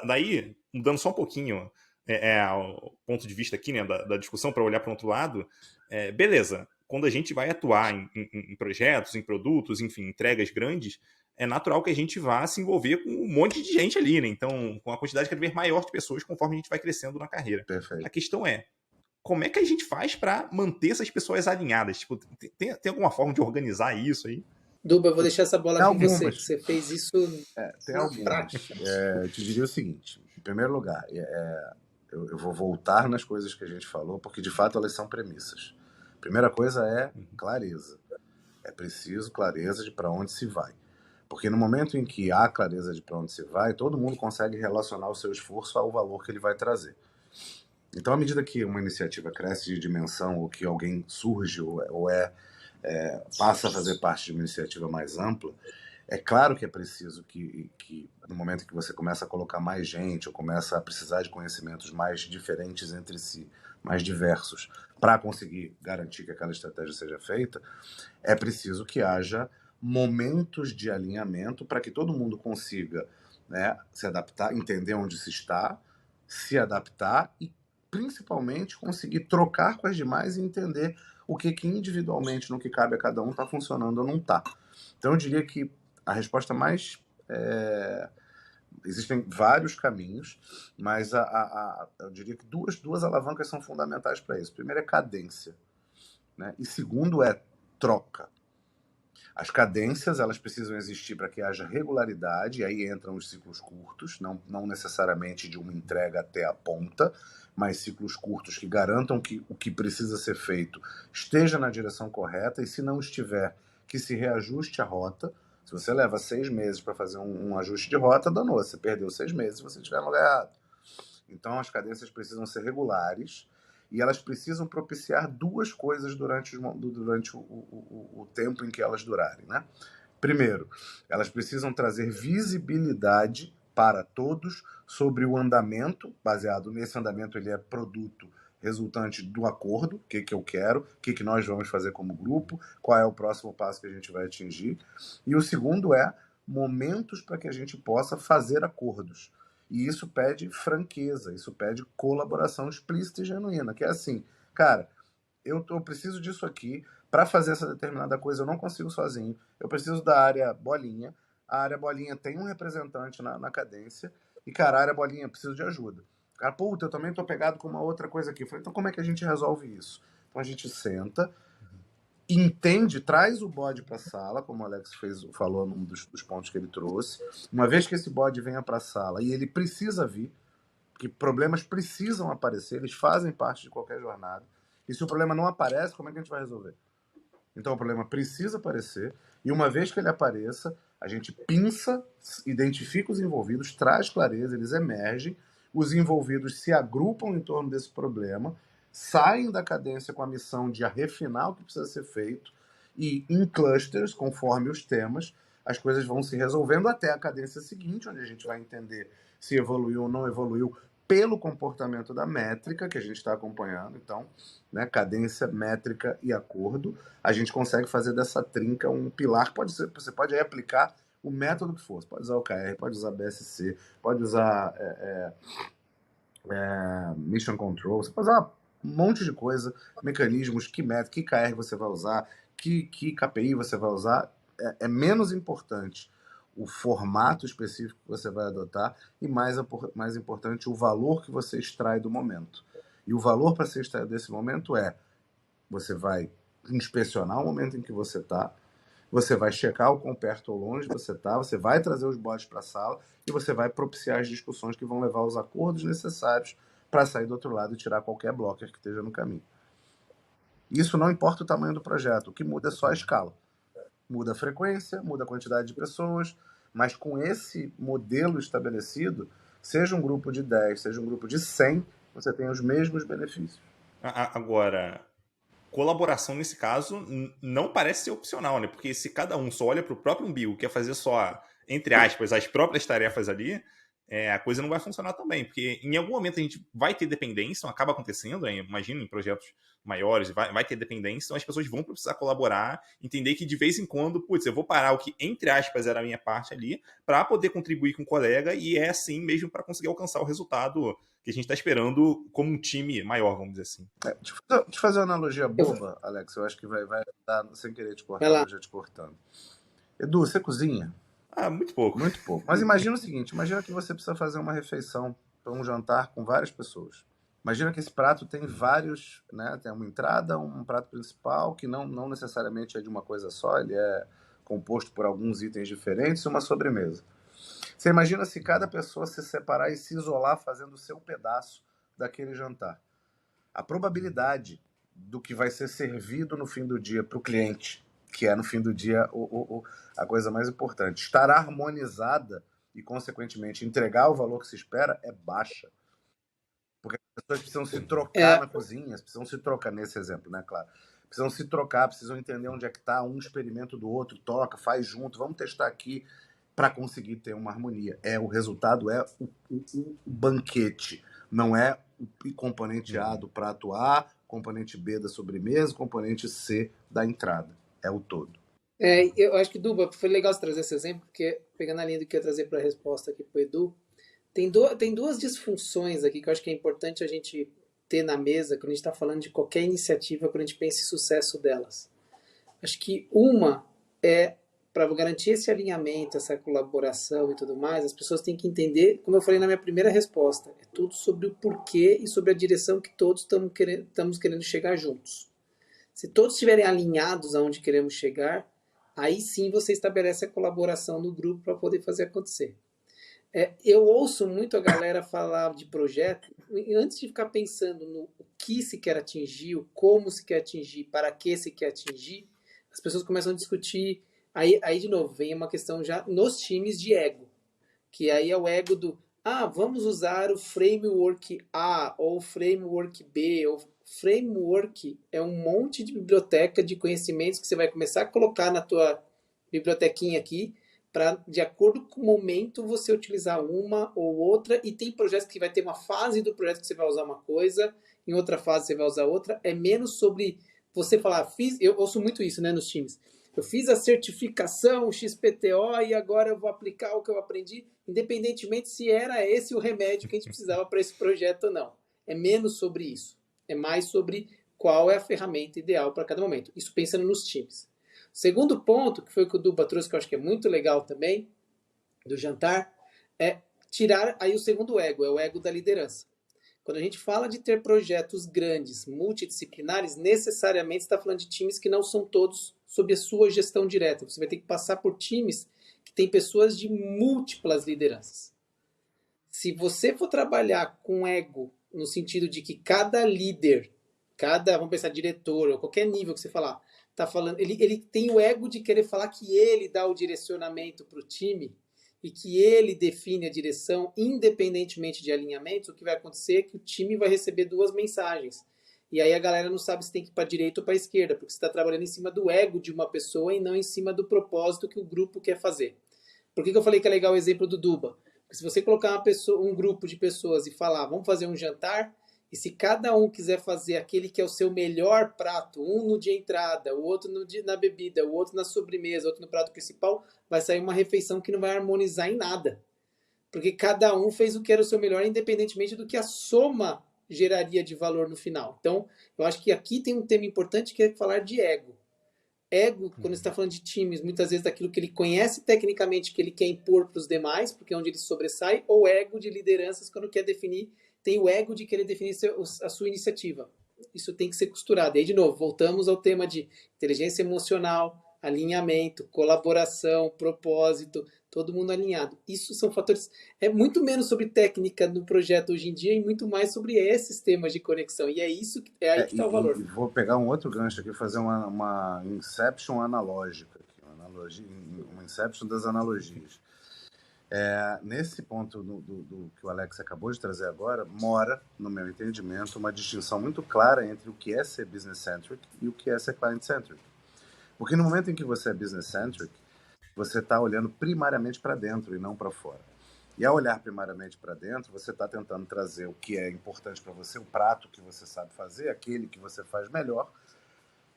Daí, mudando só um pouquinho o ponto de vista aqui, né, da discussão, para olhar para o outro lado, beleza, quando a gente vai atuar em projetos, em produtos, enfim, entregas grandes, é natural que a gente vá se envolver com um monte de gente ali, né? Então, com a quantidade cada vez maior de pessoas conforme a gente vai crescendo na carreira.
Perfeito.
A questão é, como é que a gente faz para manter essas pessoas alinhadas? Tipo, tem alguma forma de organizar isso aí?
Duba, eu vou deixar essa bola com você, que você fez isso
tem
na
algumas.
prática.
Eu te diria o seguinte, em primeiro lugar, eu vou voltar nas coisas que a gente falou, porque de fato elas são premissas. Primeira coisa é clareza. É preciso clareza de para onde se vai. Porque no momento em que há clareza de para onde se vai, todo mundo consegue relacionar o seu esforço ao valor que ele vai trazer. Então, à medida que uma iniciativa cresce de dimensão, ou que alguém surge ou passa a fazer parte de uma iniciativa mais ampla, é claro que é preciso que no momento em que você começa a colocar mais gente, ou começa a precisar de conhecimentos mais diferentes entre si, mais diversos, para conseguir garantir que aquela estratégia seja feita, é preciso que haja momentos de alinhamento para que todo mundo consiga, né, se adaptar, entender onde se está, se adaptar e, principalmente, conseguir trocar com as demais e entender o que individualmente, no que cabe a cada um, está funcionando ou não está. Então, eu diria que a resposta mais... Existem vários caminhos, mas eu diria que duas alavancas são fundamentais para isso. Primeiro é cadência, né? E segundo é troca. As cadências, elas precisam existir para que haja regularidade, e aí entram os ciclos curtos, não necessariamente de uma entrega até a ponta, mas ciclos curtos que garantam que o que precisa ser feito esteja na direção correta, e se não estiver, que se reajuste a rota. Se você leva 6 meses para fazer um ajuste de rota, danou, você perdeu 6 meses se você estiver no lugar errado. Então, as cadências precisam ser regulares, e elas precisam propiciar duas coisas durante o tempo em que elas durarem, né? Primeiro, elas precisam trazer visibilidade para todos sobre o andamento, baseado nesse andamento, ele é produto resultante do acordo, o que eu quero, o que nós vamos fazer como grupo, qual é o próximo passo que a gente vai atingir. E o segundo é momentos para que a gente possa fazer acordos. E isso pede franqueza, isso pede colaboração explícita e genuína, que é assim, cara, eu preciso disso aqui, para fazer essa determinada coisa eu não consigo sozinho, eu preciso da área bolinha, a área bolinha tem um representante na cadência, e cara, a área bolinha precisa de ajuda. Cara, puta, eu também tô pegado com uma outra coisa aqui. Eu falei, então como é que a gente resolve isso? Então a gente senta, entende, traz o bode para a sala, como o Alex falou num dos pontos que ele trouxe. Uma vez que esse bode venha para a sala, e ele precisa vir, que problemas precisam aparecer, eles fazem parte de qualquer jornada. E se o problema não aparece, como é que a gente vai resolver? Então o problema precisa aparecer, e uma vez que ele apareça, a gente pinça, identifica os envolvidos, traz clareza, eles emergem, os envolvidos se agrupam em torno desse problema, saem da cadência com a missão de refinar o que precisa ser feito, e em clusters, conforme os temas, as coisas vão se resolvendo até a cadência seguinte, onde a gente vai entender se evoluiu ou não evoluiu pelo comportamento da métrica que a gente está acompanhando. Então, né, cadência, métrica e acordo, a gente consegue fazer dessa trinca um pilar. Você pode aí aplicar o método que for. Você pode usar OKR, pode usar BSC, pode usar Mission Control, você pode usar um monte de coisa, mecanismos, que métrica, que KR você vai usar, que KPI você vai usar. É menos importante o formato específico que você vai adotar e mais importante o valor que você extrai do momento. E o valor para ser extraído desse momento você vai inspecionar o momento em que você está, você vai checar o quão perto ou longe você está, você vai trazer os bots para a sala e você vai propiciar as discussões que vão levar aos acordos necessários para sair do outro lado e tirar qualquer blocker que esteja no caminho. Isso não importa o tamanho do projeto, o que muda é só a escala. Muda a frequência, muda a quantidade de pessoas, mas com esse modelo estabelecido, seja um grupo de 10, seja um grupo de 100, você tem os mesmos benefícios.
Agora, colaboração nesse caso não parece ser opcional, né? Porque se cada um só olha para o próprio umbigo, quer fazer só, entre aspas, as próprias tarefas ali, a coisa não vai funcionar tão bem. Porque em algum momento a gente vai ter dependência, acaba acontecendo, imagina em projetos maiores, vai ter dependência, então as pessoas vão precisar colaborar, entender que de vez em quando, eu vou parar o que, entre aspas, era a minha parte ali, para poder contribuir com o colega, e é assim mesmo para conseguir alcançar o resultado que a gente está esperando como um time maior, vamos dizer assim.
Deixa eu fazer uma analogia boba, Alex, eu acho que vai dar sem querer te cortar, mas já te cortando. Edu, você cozinha?
Muito pouco.
Muito pouco. Mas imagina o seguinte, imagina que você precisa fazer uma refeição para um jantar com várias pessoas. Imagina que esse prato tem vários, né? Tem uma entrada, um prato principal, que não necessariamente é de uma coisa só, ele é composto por alguns itens diferentes e uma sobremesa. Você imagina se cada pessoa se separar e se isolar fazendo o seu pedaço daquele jantar. A probabilidade do que vai ser servido no fim do dia para o cliente, que é no fim do dia a coisa mais importante, estar harmonizada e, consequentemente, entregar o valor que se espera é baixa. Porque as pessoas precisam se trocar na cozinha, precisam se trocar nesse exemplo, né, claro? Precisam se trocar, precisam entender onde é que está, um experimento do outro, toca, faz junto, vamos testar aqui para conseguir ter uma harmonia. O resultado é o banquete, não é o componente A do prato A, componente B da sobremesa, componente C da entrada. É o todo.
Eu acho que, Duba, foi legal você trazer esse exemplo, porque, pegando a linha do que eu ia trazer para a resposta aqui para o Edu, tem duas disfunções aqui que eu acho que é importante a gente ter na mesa quando a gente está falando de qualquer iniciativa, quando a gente pensa em sucesso delas. Acho que uma é, para garantir esse alinhamento, essa colaboração e tudo mais, as pessoas têm que entender, como eu falei na minha primeira resposta, é tudo sobre o porquê e sobre a direção que todos estamos querendo chegar juntos. Se todos estiverem alinhados aonde queremos chegar, aí sim você estabelece a colaboração do grupo para poder fazer acontecer. Eu ouço muito a galera falar de projeto, e antes de ficar pensando no que se quer atingir, o como se quer atingir, para que se quer atingir, as pessoas começam a discutir. Aí de novo, vem uma questão já nos times de ego, que aí é o ego do vamos usar o framework A ou o framework B. Ou framework é um monte de biblioteca de conhecimentos que você vai começar a colocar na tua bibliotequinha aqui, para, de acordo com o momento, você utilizar uma ou outra, e tem projetos que vai ter uma fase do projeto que você vai usar uma coisa, em outra fase você vai usar outra. É menos sobre você falar, eu ouço muito isso, né, nos times. Eu fiz a certificação XPTO e agora eu vou aplicar o que eu aprendi, independentemente se era esse o remédio que a gente precisava para esse projeto ou não. É menos sobre isso. É mais sobre qual é a ferramenta ideal para cada momento. Isso pensando nos times. Segundo ponto, que foi o que o Duba trouxe, que eu acho que é muito legal também, do jantar, é tirar aí o segundo ego, é o ego da liderança. Quando a gente fala de ter projetos grandes, multidisciplinares, necessariamente está falando de times que não são todos sob a sua gestão direta. Você vai ter que passar por times que têm pessoas de múltiplas lideranças. Se você for trabalhar com ego, no sentido de que cada líder, vamos pensar, diretor, ou qualquer nível que você falar, tá falando, ele tem o ego de querer falar que ele dá o direcionamento para o time e que ele define a direção, independentemente de alinhamentos, o que vai acontecer é que o time vai receber duas mensagens. E aí a galera não sabe se tem que ir para a direita ou para a esquerda, porque você está trabalhando em cima do ego de uma pessoa e não em cima do propósito que o grupo quer fazer. Por que eu falei que é legal o exemplo do Duba? Porque se você colocar um grupo de pessoas e falar, vamos fazer um jantar, e se cada um quiser fazer aquele que é o seu melhor prato, um no de entrada, o outro na bebida, o outro na sobremesa, o outro no prato principal, vai sair uma refeição que não vai harmonizar em nada. Porque cada um fez o que era o seu melhor, independentemente do que a soma geraria de valor no final. Então, eu acho que aqui tem um tema importante que é falar de ego. Ego, quando você está falando de times, muitas vezes daquilo que ele conhece tecnicamente, que ele quer impor para os demais, porque é onde ele sobressai, ou ego de lideranças, quando quer definir, tem o ego de querer definir a sua iniciativa. Isso tem que ser costurado. E aí, de novo, voltamos ao tema de inteligência emocional, alinhamento, colaboração, propósito, todo mundo alinhado. Isso são fatores. É muito menos sobre técnica no projeto hoje em dia e muito mais sobre esses temas de conexão. E é isso que é aí que está o valor.
E vou pegar um outro gancho aqui, fazer uma inception analógica, uma inception das analogias. Nesse ponto do que o Alex acabou de trazer agora, mora, no meu entendimento, uma distinção muito clara entre o que é ser business-centric e o que é ser client-centric. Porque no momento em que você é business-centric, você está olhando primariamente para dentro e não para fora. E ao olhar primariamente para dentro, você está tentando trazer o que é importante para você, o prato que você sabe fazer, aquele que você faz melhor,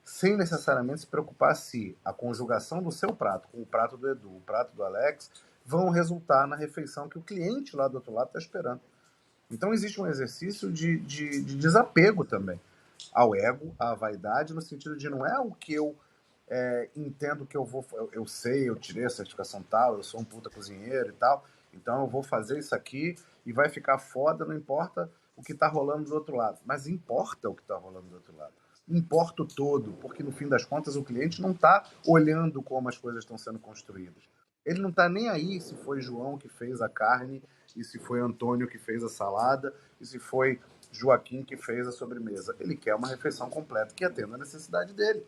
sem necessariamente se preocupar se a conjugação do seu prato com o prato do Edu, o prato do Alex, vão resultar na refeição que o cliente lá do outro lado está esperando. Então existe um exercício de desapego também ao ego, à vaidade, no sentido de não é o que eu entendo que eu sei, eu tirei a certificação tal, eu sou um puta cozinheiro e tal, então eu vou fazer isso aqui e vai ficar foda, não importa o que está rolando do outro lado. Mas importa o que está rolando do outro lado. Importa o todo, porque no fim das contas o cliente não está olhando como as coisas estão sendo construídas. Ele não está nem aí se foi João que fez a carne, e se foi Antônio que fez a salada, e se foi Joaquim que fez a sobremesa. Ele quer uma refeição completa que atenda a necessidade dele.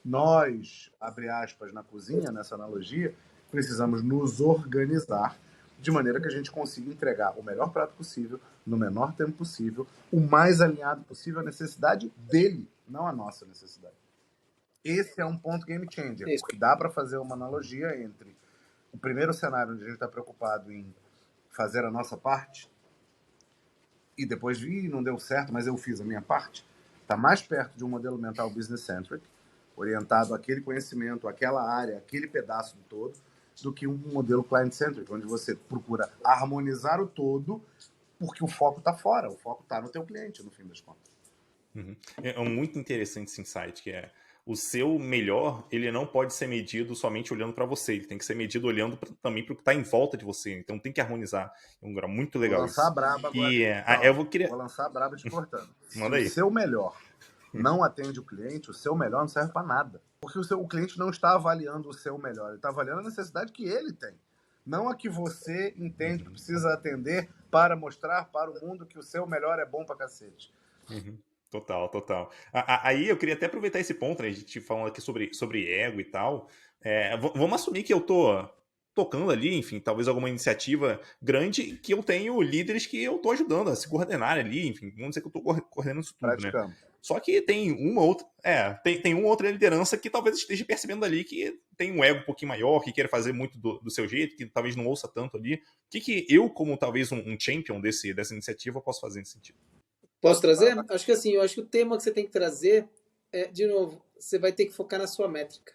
Nós, abre aspas, na cozinha, nessa analogia, precisamos nos organizar de maneira que a gente consiga entregar o melhor prato possível, no menor tempo possível, o mais alinhado possível à necessidade dele, não à nossa necessidade. Esse é um ponto game changer, porque dá para fazer uma analogia entre o primeiro cenário onde a gente está preocupado em fazer a nossa parte e depois não deu certo, mas eu fiz a minha parte, está mais perto de um modelo mental business-centric, orientado àquele conhecimento, àquela área, aquele pedaço do todo, do que um modelo client-centric, onde você procura harmonizar o todo, porque o foco está fora, o foco está no teu cliente, no fim das contas.
Uhum. É muito interessante esse insight, que é o seu melhor, ele não pode ser medido somente olhando para você, ele tem que ser medido olhando também para o que está em volta de você, então tem que harmonizar. É um grau muito legal.
Vou lançar
isso.
a braba agora.
Eu
vou lançar a braba te cortando.
Manda aí.
Se o seu melhor não atende o cliente, o seu melhor não serve para nada. Porque o cliente não está avaliando o seu melhor, ele está avaliando a necessidade que ele tem. Não a que você entende que precisa atender para mostrar para o mundo que o seu melhor é bom pra cacete.
Uhum. Total. Aí eu queria até aproveitar esse ponto, né? A gente falando aqui sobre ego e tal. Vamos assumir que eu tô tocando ali, enfim, talvez alguma iniciativa grande, que eu tenho líderes que eu tô ajudando a se coordenar ali, enfim, vamos dizer que eu tô coordenando isso tudo,
Praticando.
né? Só que tem uma outra, tem uma outra liderança que talvez esteja percebendo ali que tem um ego um pouquinho maior, que quer fazer muito do seu jeito, que talvez não ouça tanto ali. O que eu, como talvez um champion dessa iniciativa, posso fazer nesse sentido?
Posso trazer? Acho que assim, eu acho que o tema que você tem que trazer é, de novo, você vai ter que focar na sua métrica.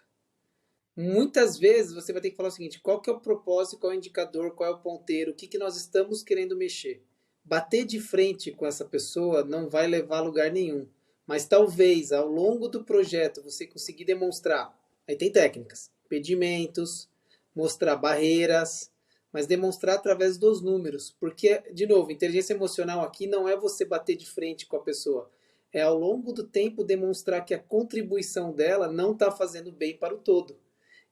Muitas vezes você vai ter que falar o seguinte, qual que é o propósito, qual é o indicador, qual é o ponteiro, o que nós estamos querendo mexer. Bater de frente com essa pessoa não vai levar a lugar nenhum. Mas talvez ao longo do projeto você conseguir demonstrar, aí tem técnicas, pedimentos, mostrar barreiras, mas demonstrar através dos números. Porque, de novo, inteligência emocional aqui não é você bater de frente com a pessoa. É ao longo do tempo demonstrar que a contribuição dela não está fazendo bem para o todo.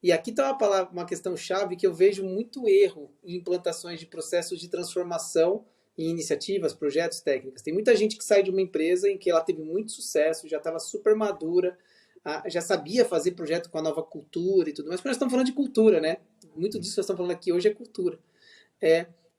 E aqui está uma questão chave que eu vejo muito erro em implantações de processos de transformação em iniciativas, projetos, técnicas. Tem muita gente que sai de uma empresa em que ela teve muito sucesso, já estava super madura, já sabia fazer projeto com a nova cultura e tudo mais, porque nós estamos falando de cultura, né? Muito disso que nós estamos falando aqui hoje é cultura.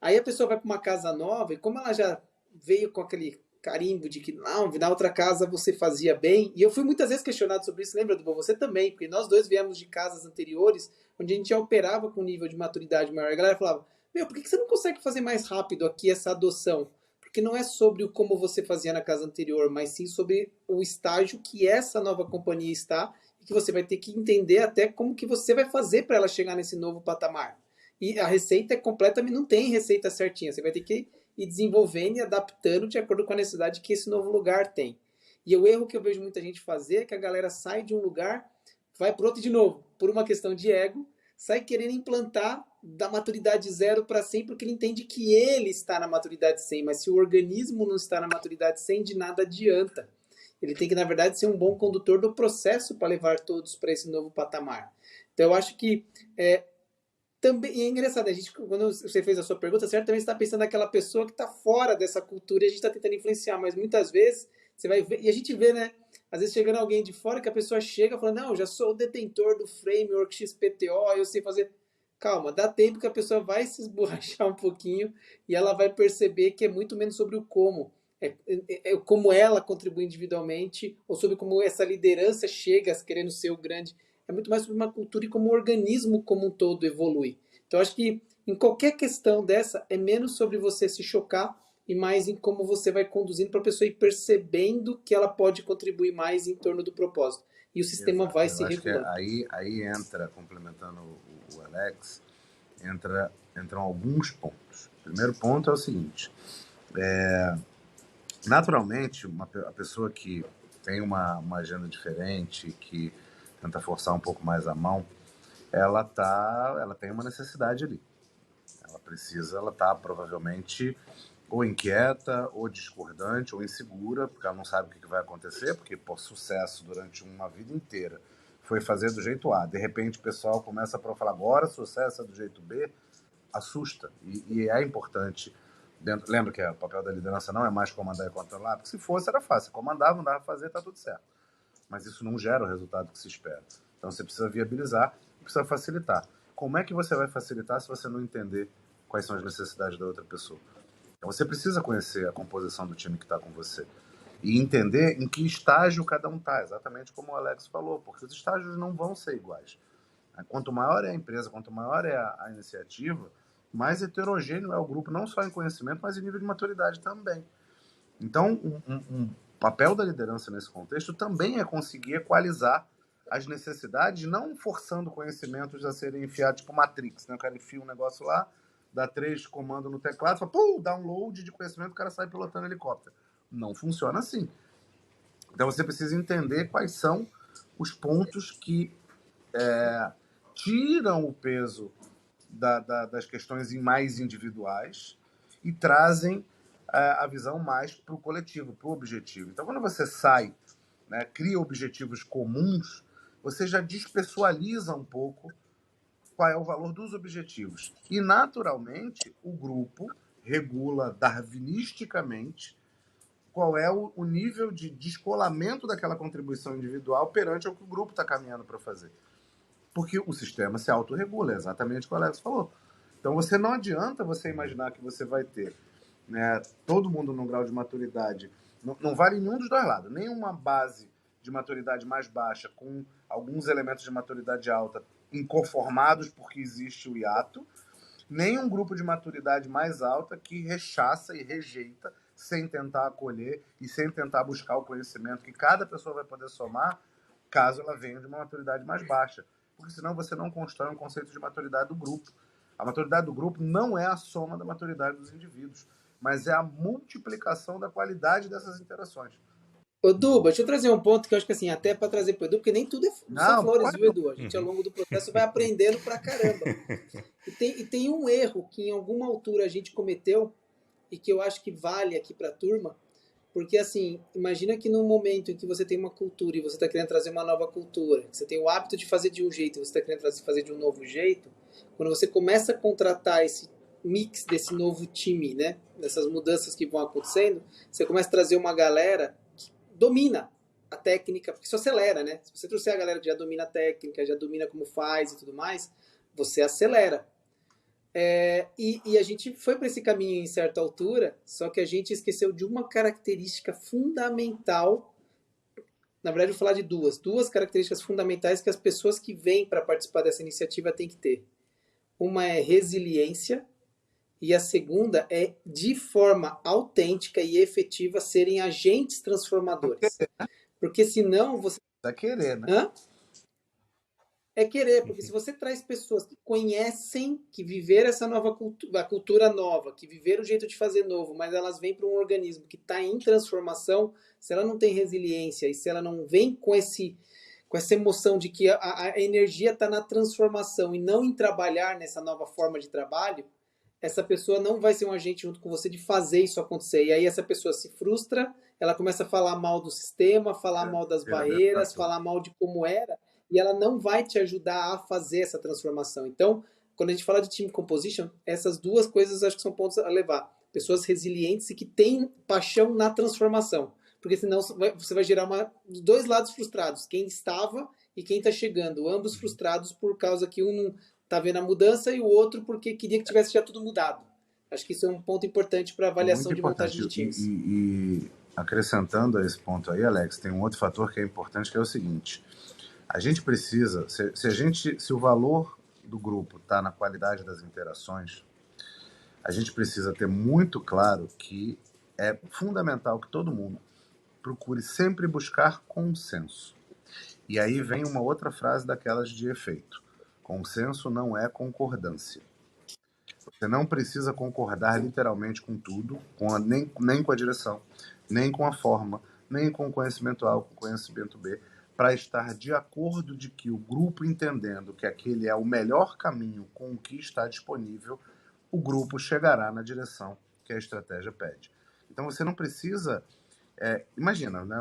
Aí a pessoa vai para uma casa nova e como ela já veio com aquele carimbo de que não, na outra casa você fazia bem, e eu fui muitas vezes questionado sobre isso, lembra, Duba? Você também, porque nós dois viemos de casas anteriores, onde a gente já operava com um nível de maturidade maior. A galera falava, por que você não consegue fazer mais rápido aqui essa adoção? Porque não é sobre o como você fazia na casa anterior, mas sim sobre o estágio que essa nova companhia está, e que você vai ter que entender até como que você vai fazer para ela chegar nesse novo patamar. E a receita é completamente, não tem receita certinha, você vai ter que ir desenvolvendo e adaptando de acordo com a necessidade que esse novo lugar tem. E o erro que eu vejo muita gente fazer é que a galera sai de um lugar, vai para outro de novo, por uma questão de ego, sai querendo implantar da maturidade 0 para 100, porque ele entende que ele está na maturidade 100, mas se o organismo não está na maturidade 100, de nada adianta. Ele tem que, na verdade, ser um bom condutor do processo para levar todos para esse novo patamar. Então, eu acho que também, e é engraçado, a gente, quando você fez a sua pergunta, certamente está pensando naquela pessoa que está fora dessa cultura e a gente está tentando influenciar, mas muitas vezes você vai ver, e a gente vê, né? Às vezes chegando alguém de fora que a pessoa chega falando, não, eu já sou o detentor do framework XPTO, eu sei fazer. Calma, dá tempo que a pessoa vai se esborrachar um pouquinho e ela vai perceber que é muito menos sobre o como. É como ela contribui individualmente, ou sobre como essa liderança chega querendo ser o grande. É muito mais sobre uma cultura e como o organismo como um todo evolui. Então, acho que em qualquer questão dessa, é menos sobre você se chocar e mais em como você vai conduzindo para a pessoa ir percebendo que ela pode contribuir mais em torno do propósito. E o sistema
Exato.
vai
Eu
se
acho que
regulando.
aí entra, complementando o Alex, entram alguns pontos. O primeiro ponto é o seguinte, naturalmente, a pessoa que tem uma agenda diferente, que tenta forçar um pouco mais a mão, ela tem uma necessidade ali. Ela está provavelmente ou inquieta, ou discordante, ou insegura, porque ela não sabe o que vai acontecer, porque por sucesso durante uma vida inteira foi fazer do jeito A. De repente o pessoal começa a falar, agora sucesso é do jeito B, assusta. E é importante. Lembra que o papel da liderança não é mais comandar e controlar? Porque se fosse era fácil. Comandava, não dava pra fazer, tá tudo certo. Mas isso não gera o resultado que se espera. Então você precisa viabilizar, precisa facilitar. Como é que você vai facilitar se você não entender quais são as necessidades da outra pessoa? Então você precisa conhecer a composição do time que está com você e entender em que estágio cada um está, exatamente como o Alex falou, porque os estágios não vão ser iguais. Quanto maior é a empresa, quanto maior é a iniciativa, mais heterogêneo é o grupo, não só em conhecimento, mas em nível de maturidade também. Então, um papel da liderança nesse contexto também é conseguir equalizar as necessidades, não forçando conhecimentos a serem enfiados tipo Matrix, né? O cara enfia um negócio lá, dá 3 comandos no teclado, fala, pô, download de conhecimento, o cara sai pilotando helicóptero. Não funciona assim. Então você precisa entender quais são os pontos que tiram o peso das questões mais individuais e trazem a visão mais para o coletivo, para o objetivo. Então, quando você sai, né, cria objetivos comuns, você já despessoaliza um pouco qual é o valor dos objetivos. E, naturalmente, o grupo regula darwinisticamente qual é o nível de descolamento daquela contribuição individual perante o que o grupo está caminhando para fazer. Porque o sistema se autorregula, exatamente o que o Alex falou. Então, você não adianta você imaginar que você vai ter, né, todo mundo num grau de maturidade. Não vale nenhum dos dois lados. Nenhuma base de maturidade mais baixa com alguns elementos de maturidade alta inconformados porque existe o hiato, nem um grupo de maturidade mais alta que rechaça e rejeita sem tentar acolher e sem tentar buscar o conhecimento que cada pessoa vai poder somar caso ela venha de uma maturidade mais baixa. Porque senão você não constrói um conceito de maturidade do grupo. A maturidade do grupo não é a soma da maturidade dos indivíduos, mas é a multiplicação da qualidade dessas interações.
Ô, Duba, deixa eu trazer um ponto que eu acho que assim, até para trazer para o Edu, porque nem tudo são flores, viu, Edu? A gente, ao longo do processo, vai aprendendo pra caramba. E tem um erro que em alguma altura a gente cometeu e que eu acho que vale aqui para a turma, Porque, assim, imagina que num momento em que você tem uma cultura e você está querendo trazer uma nova cultura, você tem o hábito de fazer de um jeito e você está querendo fazer de um novo jeito, quando você começa a contratar esse mix desse novo time, né? Dessas mudanças que vão acontecendo, você começa a trazer uma galera que domina a técnica, porque isso acelera, né? Se você trouxer a galera que já domina a técnica, já domina como faz e tudo mais, você acelera. E a gente foi para esse caminho em certa altura, só que a gente esqueceu de uma característica fundamental. Na verdade, eu vou falar de duas características fundamentais que as pessoas que vêm para participar dessa iniciativa têm que ter. Uma é resiliência e a segunda é, de forma autêntica e efetiva, serem agentes transformadores. Porque senão você...
Vai querer, né?
Hã? É querer, porque se você traz pessoas que conhecem, que viveram essa nova cultura, a cultura nova, que viveram o jeito de fazer novo, mas elas vêm para um organismo que está em transformação, se ela não tem resiliência e se ela não vem com essa emoção de que a energia está na transformação e não em trabalhar nessa nova forma de trabalho, essa pessoa não vai ser um agente junto com você de fazer isso acontecer. E aí essa pessoa se frustra, ela começa a falar mal do sistema, falar mal das barreiras, falar mal de como era, e ela não vai te ajudar a fazer essa transformação. Então, quando a gente fala de team composition, essas duas coisas acho que são pontos a levar. Pessoas resilientes e que têm paixão na transformação. Porque senão você vai gerar dois lados frustrados. Quem estava e quem está chegando. Ambos frustrados por causa que um não está vendo a mudança e o outro porque queria que tivesse já tudo mudado. Acho que isso é um ponto importante para avaliação de montagem de times.
E acrescentando a esse ponto aí, Alex, tem um outro fator que é importante, que é o seguinte. A gente precisa, se o valor do grupo está na qualidade das interações, a gente precisa ter muito claro que é fundamental que todo mundo procure sempre buscar consenso. E aí vem uma outra frase daquelas de efeito. Consenso não é concordância. Você não precisa concordar literalmente com tudo, nem com a direção, nem com a forma, nem com o conhecimento A ou com o conhecimento B, para estar de acordo de que o grupo, entendendo que aquele é o melhor caminho com o que está disponível, o grupo chegará na direção que a estratégia pede. Então você não precisa... imagina, né,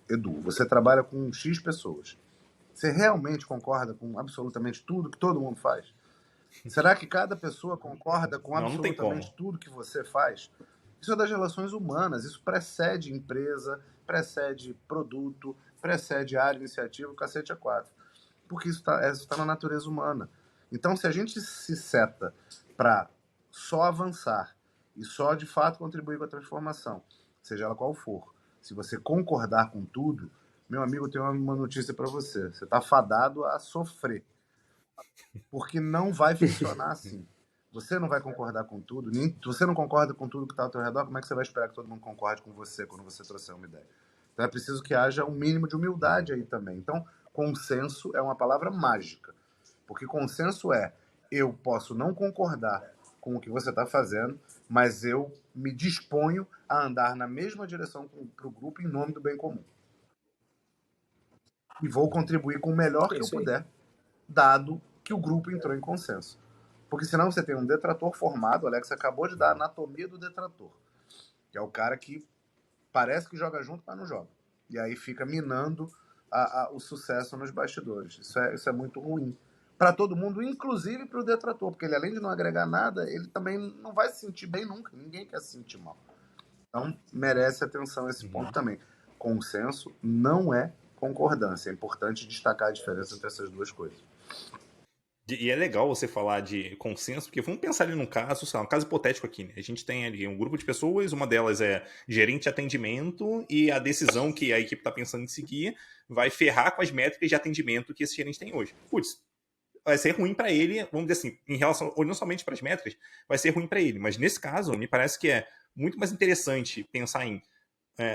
Edu, você trabalha com X pessoas. Você realmente concorda com absolutamente tudo que todo mundo faz? Será que cada pessoa concorda com absolutamente tudo que você faz? Isso é das relações humanas, isso precede empresa, precede produto, precede área, iniciativa, o cacete a quatro. Porque isso tá na natureza humana. Então, se a gente se seta para só avançar e só, de fato, contribuir com a transformação, seja ela qual for, se você concordar com tudo, meu amigo, eu tenho uma notícia para você. Você está fadado a sofrer. Porque não vai funcionar assim. Você não vai concordar com tudo, você não concorda com tudo que está ao teu redor, como é que você vai esperar que todo mundo concorde com você quando você trouxer uma ideia? Então é preciso que haja um mínimo de humildade aí também. Então, consenso é uma palavra mágica. Porque consenso eu posso não concordar com o que você está fazendo, mas eu me disponho a andar na mesma direção para o grupo em nome do bem comum. E vou contribuir com o melhor que eu puder, dado que o grupo entrou em consenso. Porque senão você tem um detrator formado, o Alex acabou de dar a anatomia do detrator, que é o cara que parece que joga junto, mas não joga. E aí fica minando o sucesso nos bastidores. Isso é muito ruim para todo mundo, inclusive para o detrator, porque ele, além de não agregar nada, ele também não vai se sentir bem nunca. Ninguém quer se sentir mal. Então, merece atenção esse ponto também. Consenso não é concordância. É importante destacar a diferença entre essas duas coisas.
E é legal você falar de consenso, porque vamos pensar ali num caso, sei lá, um caso hipotético aqui, né? A gente tem ali um grupo de pessoas, uma delas é gerente de atendimento, e a decisão que a equipe está pensando em seguir vai ferrar com as métricas de atendimento que esse gerente tem hoje. Putz, vai ser ruim para ele, vamos dizer assim, em relação, ou não somente para as métricas, vai ser ruim para ele. Mas nesse caso, me parece que é muito mais interessante pensar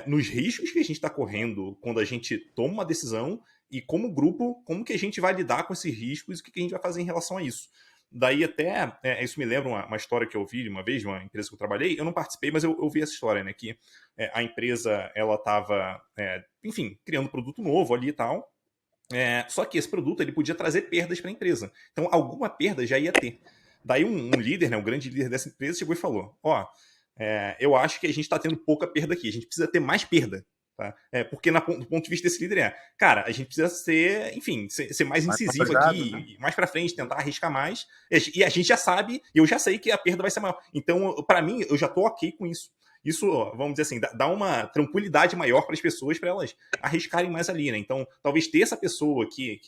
nos riscos que a gente está correndo quando a gente toma uma decisão e como grupo, como que a gente vai lidar com esses riscos e o que a gente vai fazer em relação a isso. Daí até, isso me lembra uma história que eu vi uma vez, de uma empresa que eu trabalhei, eu não participei, mas eu vi essa história, né, que a empresa, ela estava, enfim, criando um produto novo ali e tal, só que esse produto, ele podia trazer perdas para a empresa. Então, alguma perda já ia ter. Daí um líder, né, um grande líder dessa empresa chegou e falou, eu acho que a gente está tendo pouca perda aqui. A gente precisa ter mais perda. Tá? Porque do ponto de vista desse líder cara, a gente precisa ser, enfim, ser mais incisivo aqui, né? Mais para frente, tentar arriscar mais. E a gente já sabe, eu já sei que a perda vai ser maior. Então, para mim, eu já tô ok com isso. Isso, vamos dizer assim, dá uma tranquilidade maior para as pessoas, para elas arriscarem mais ali, né? Então, talvez ter essa pessoa que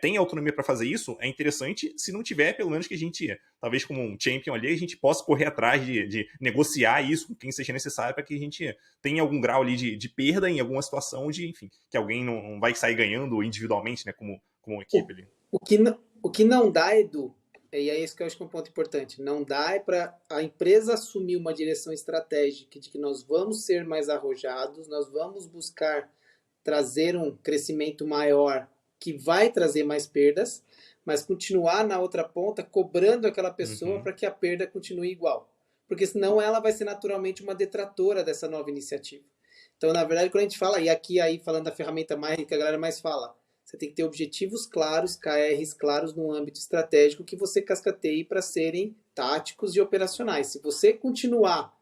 tem autonomia para fazer isso é interessante. Se não tiver, pelo menos que a gente, talvez como um champion ali, a gente possa correr atrás de negociar isso com quem seja necessário para que a gente tenha algum grau ali de perda em alguma situação enfim, que alguém não vai sair ganhando individualmente, né, como equipe ali.
O que não dá, Edu, e é esse que eu acho que é um ponto importante, não dá para a empresa assumir uma direção estratégica de que nós vamos ser mais arrojados, nós vamos buscar trazer um crescimento maior que vai trazer mais perdas, mas continuar na outra ponta cobrando aquela pessoa para que a perda continue igual. Porque senão ela vai ser naturalmente uma detratora dessa nova iniciativa. Então, na verdade, quando a gente fala, e aqui aí falando da ferramenta mais que a galera mais fala, você tem que ter objetivos claros, KRs claros no âmbito estratégico que você cascateie para serem táticos e operacionais. Se você continuar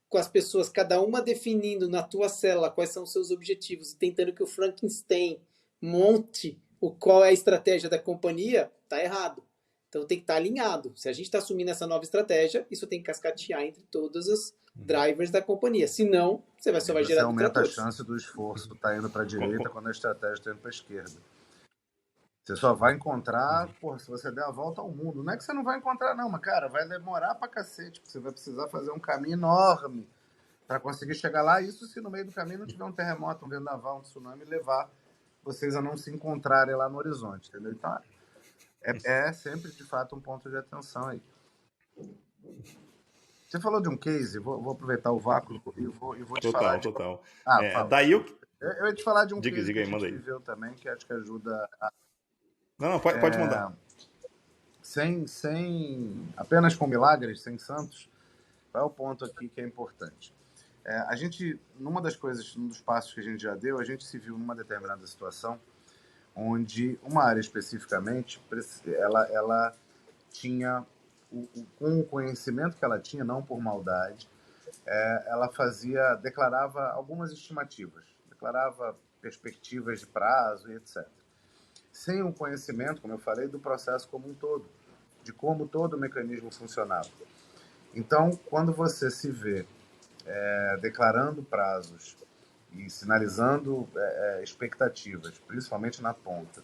com as pessoas, cada uma definindo na tua célula quais são os seus objetivos e tentando que o Frankenstein monte qual é a estratégia da companhia, tá errado. Então tem que estar alinhado. Se a gente está assumindo essa nova estratégia, isso tem que cascatear entre todos os drivers da companhia. Senão, você só vai gerar
detratores. Você aumenta a chance do esforço estar indo para a direita quando a estratégia está indo para a esquerda. Você só vai encontrar, se você der a volta ao mundo. Não é que você não vai encontrar, não, mas, cara, vai demorar pra cacete. Você vai precisar fazer um caminho enorme para conseguir chegar lá. Isso se no meio do caminho não tiver um terremoto, um vendaval, um tsunami, levar vocês a não se encontrarem lá no horizonte, entendeu? Então, é sempre, de fato, um ponto de atenção aí. Você falou de um case, vou aproveitar o vácuo e vou te falar.
Total.
Daí eu ia te falar de um case que a gente viveu também, que acho que ajuda a...
Não, pode mandar.
Apenas com milagres, sem santos, qual é o ponto aqui que é importante? A gente, num dos passos que a gente já deu, a gente se viu numa determinada situação onde uma área especificamente, ela tinha, com o conhecimento que ela tinha, não por maldade, ela declarava algumas estimativas, declarava perspectivas de prazo e etc. Sem um conhecimento, como eu falei, do processo como um todo, de como todo o mecanismo funcionava. Então, quando você se vê declarando prazos e sinalizando expectativas, principalmente na ponta,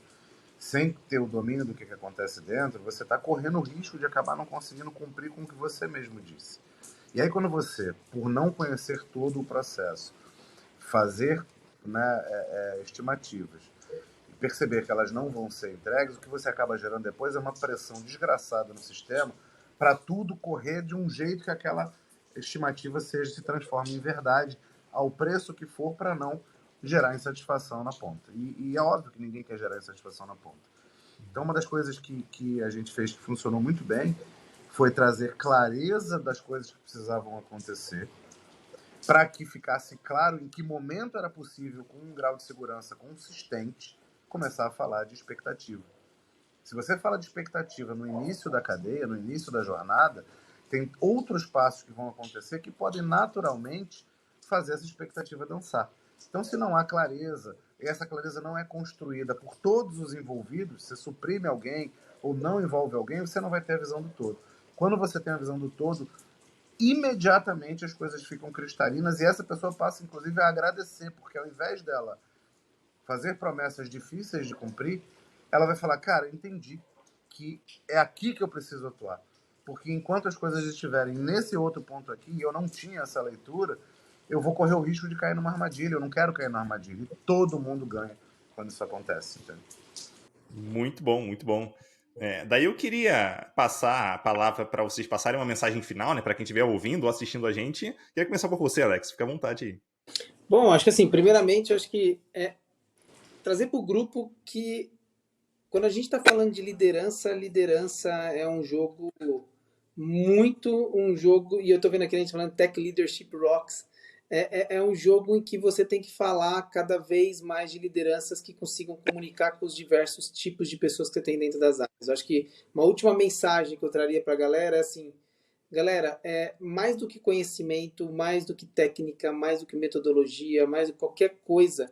sem ter o domínio do que acontece dentro, você está correndo o risco de acabar não conseguindo cumprir com o que você mesmo disse. E aí, quando você, por não conhecer todo o processo, fazer estimativas, perceber que elas não vão ser entregues, o que você acaba gerando depois é uma pressão desgraçada no sistema para tudo correr de um jeito que aquela estimativa se transforme em verdade, ao preço que for, para não gerar insatisfação na ponta. E é óbvio que ninguém quer gerar insatisfação na ponta. Então, uma das coisas que a gente fez que funcionou muito bem foi trazer clareza das coisas que precisavam acontecer, para que ficasse claro em que momento era possível, com um grau de segurança consistente, começar a falar de expectativa. Se você fala de expectativa no início da cadeia, no início da jornada, tem outros passos que vão acontecer que podem naturalmente fazer essa expectativa dançar. Então, se não há clareza, e essa clareza não é construída por todos os envolvidos, você suprime alguém ou não envolve alguém, você não vai ter a visão do todo. Quando você tem a visão do todo, imediatamente as coisas ficam cristalinas e essa pessoa passa, inclusive, a agradecer, porque ao invés dela fazer promessas difíceis de cumprir, ela vai falar, cara, entendi que é aqui que eu preciso atuar. Porque enquanto as coisas estiverem nesse outro ponto aqui, e eu não tinha essa leitura, eu vou correr o risco de cair numa armadilha. Eu não quero cair numa armadilha. E todo mundo ganha quando isso acontece. Entende?
Muito bom, muito bom. Daí eu queria passar a palavra para vocês passarem uma mensagem final, né, para quem estiver ouvindo ou assistindo a gente. Queria começar por você, Alex. Fica à vontade aí.
Bom, acho que assim, primeiramente, acho que trazer para o grupo que quando a gente está falando de liderança é um jogo e eu estou vendo aqui a gente falando Tech Leadership Rocks, é um jogo em que você tem que falar cada vez mais de lideranças que consigam comunicar com os diversos tipos de pessoas que você tem dentro das áreas. Eu acho que uma última mensagem que eu traria para a galera é assim, galera, mais do que conhecimento, mais do que técnica, mais do que metodologia, mais do que qualquer coisa,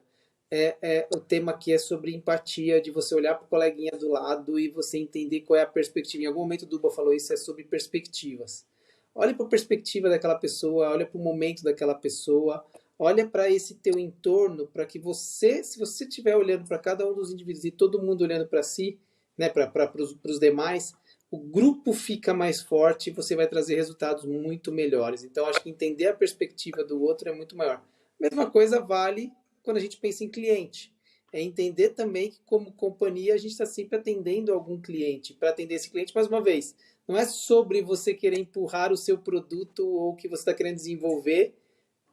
o tema aqui é sobre empatia, de você olhar para o coleguinha do lado e você entender qual é a perspectiva. Em algum momento o Duba falou isso, é sobre perspectivas. Olha para a perspectiva daquela pessoa, olha para o momento daquela pessoa, olha para esse teu entorno, para que você, se você estiver olhando para cada um dos indivíduos e todo mundo olhando para si, né, para os demais, o grupo fica mais forte e você vai trazer resultados muito melhores. Então, acho que entender a perspectiva do outro é muito maior. Mesma coisa vale quando a gente pensa em cliente. É entender também que, como companhia, a gente está sempre atendendo algum cliente. Para atender esse cliente, mais uma vez, não é sobre você querer empurrar o seu produto ou o que você está querendo desenvolver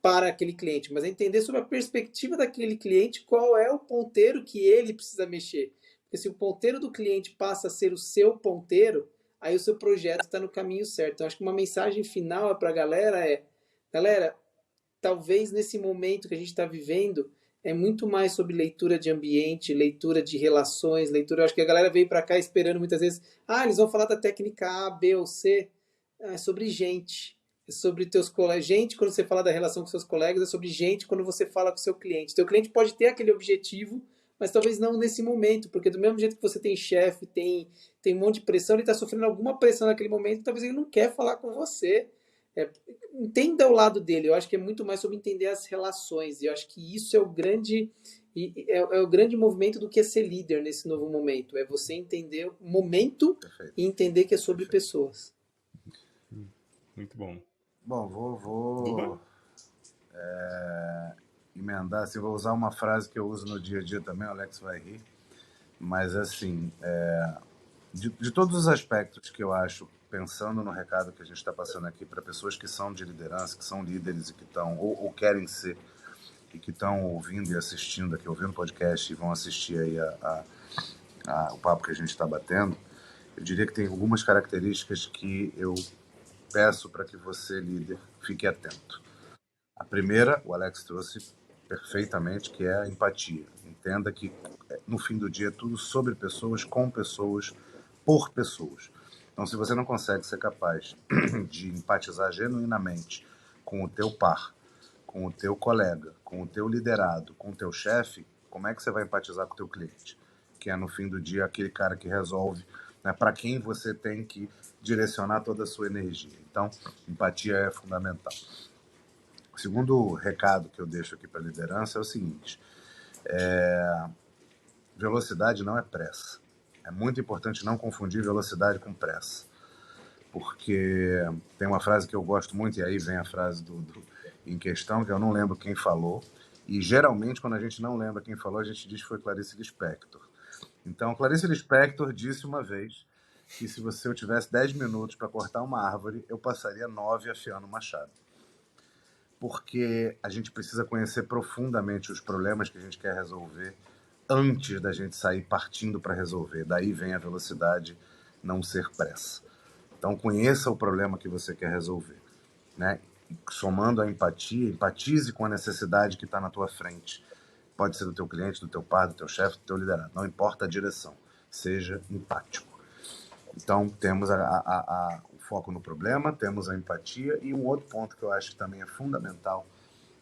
para aquele cliente, mas é entender sobre a perspectiva daquele cliente, qual é o ponteiro que ele precisa mexer. Porque se o ponteiro do cliente passa a ser o seu ponteiro, aí o seu projeto está no caminho certo. Então, acho que uma mensagem final para a galera galera, talvez nesse momento que a gente está vivendo, é muito mais sobre leitura de ambiente, leitura de relações, leitura. Eu acho que a galera veio para cá esperando muitas vezes, eles vão falar da técnica A, B ou C. É sobre gente. É sobre teus colegas. Gente, quando você fala da relação com seus colegas, é sobre gente quando você fala com seu cliente. Teu cliente pode ter aquele objetivo, mas talvez não nesse momento, porque do mesmo jeito que você tem chefe, tem um monte de pressão, ele está sofrendo alguma pressão naquele momento, talvez ele não quer falar com você. É, entenda o lado dele. Eu acho que é muito mais sobre entender as relações. E eu acho que isso é o grande o grande movimento do que é ser líder nesse novo momento. É você entender o momento
Perfeito.
e entender que é sobre pessoas.
Muito bom.
Bom, vou
Duba?
emendar, assim, vou usar uma frase que eu uso no dia a dia também, o Alex vai rir, mas assim, de todos os aspectos que eu acho, pensando no recado que a gente está passando aqui para pessoas que são de liderança, que são líderes e que estão, ou querem ser, e que estão ouvindo e assistindo aqui, ouvindo o podcast e vão assistir aí o papo que a gente está batendo, eu diria que tem algumas características que eu peço para que você, líder, fique atento. A primeira, o Alex trouxe perfeitamente, que é a empatia. Entenda que, no fim do dia, é tudo sobre pessoas, com pessoas, por pessoas. Então, se você não consegue ser capaz de empatizar genuinamente com o teu par, com o teu colega, com o teu liderado, com o teu chefe, como é que você vai empatizar com o teu cliente? Que é, no fim do dia, aquele cara que resolve, né, para quem você tem que direcionar toda a sua energia. Então, empatia é fundamental. O segundo recado que eu deixo aqui para a liderança é o seguinte: velocidade não é pressa. É muito importante não confundir velocidade com pressa. Porque tem uma frase que eu gosto muito, e aí vem a frase em questão, que eu não lembro quem falou, e geralmente quando a gente não lembra quem falou, a gente diz que foi Clarice Lispector. Então, Clarice Lispector disse uma vez que se eu tivesse 10 minutos para cortar uma árvore, eu passaria 9 afiando o machado. Porque a gente precisa conhecer profundamente os problemas que a gente quer resolver antes da gente sair partindo para resolver. Daí vem a velocidade, não ser pressa. Então, conheça o problema que você quer resolver, né? Somando a empatia, empatize com a necessidade que está na tua frente. Pode ser do teu cliente, do teu par, do teu chefe, do teu liderado. Não importa a direção. Seja empático. Então, temos o foco no problema, temos a empatia, e um outro ponto que eu acho que também é fundamental,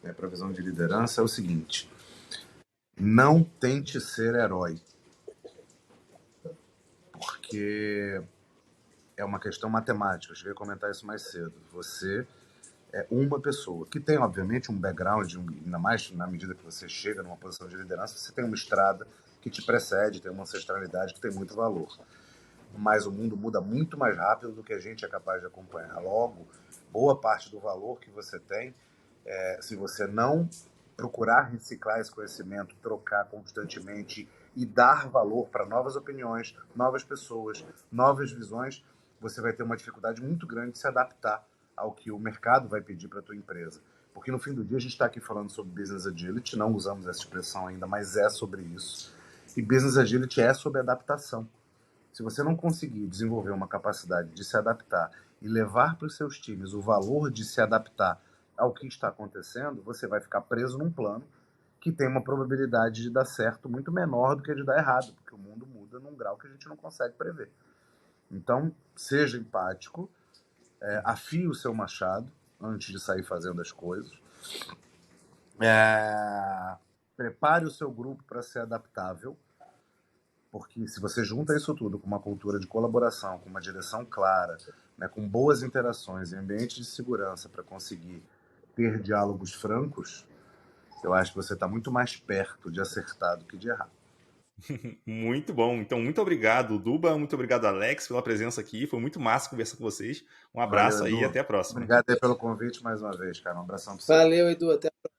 né, para a visão de liderança é o seguinte: não tente ser herói, porque é uma questão matemática. Eu cheguei a comentar isso mais cedo. Você é uma pessoa que tem, obviamente, um background, ainda mais na medida que você chega numa posição de liderança, você tem uma estrada que te precede, tem uma ancestralidade que tem muito valor. Mas o mundo muda muito mais rápido do que a gente é capaz de acompanhar. Logo, boa parte do valor que você tem, se você não procurar reciclar esse conhecimento, trocar constantemente e dar valor para novas opiniões, novas pessoas, novas visões, você vai ter uma dificuldade muito grande de se adaptar ao que o mercado vai pedir para a tua empresa. Porque no fim do dia a gente está aqui falando sobre Business Agility, não usamos essa expressão ainda, mas é sobre isso. E Business Agility é sobre adaptação. Se você não conseguir desenvolver uma capacidade de se adaptar e levar para os seus times o valor de se adaptar ao que está acontecendo, você vai ficar preso num plano que tem uma probabilidade de dar certo muito menor do que de dar errado, porque o mundo muda num grau que a gente não consegue prever. Então, seja empático, afie o seu machado antes de sair fazendo as coisas. Prepare o seu grupo para ser adaptável, porque se você junta isso tudo com uma cultura de colaboração, com uma direção clara, né, com boas interações e ambiente de segurança para conseguir ter diálogos francos, eu acho que você está muito mais perto de acertar do que de errar.
Muito bom. Então, muito obrigado, Duba. Muito obrigado, Alex, pela presença aqui. Foi muito massa conversar com vocês. Um
Valeu,
abraço aí e
Edu.
até a próxima.
Obrigado aí pelo convite mais uma vez, cara. Um abração para você.
Valeu, Edu. Até a próxima.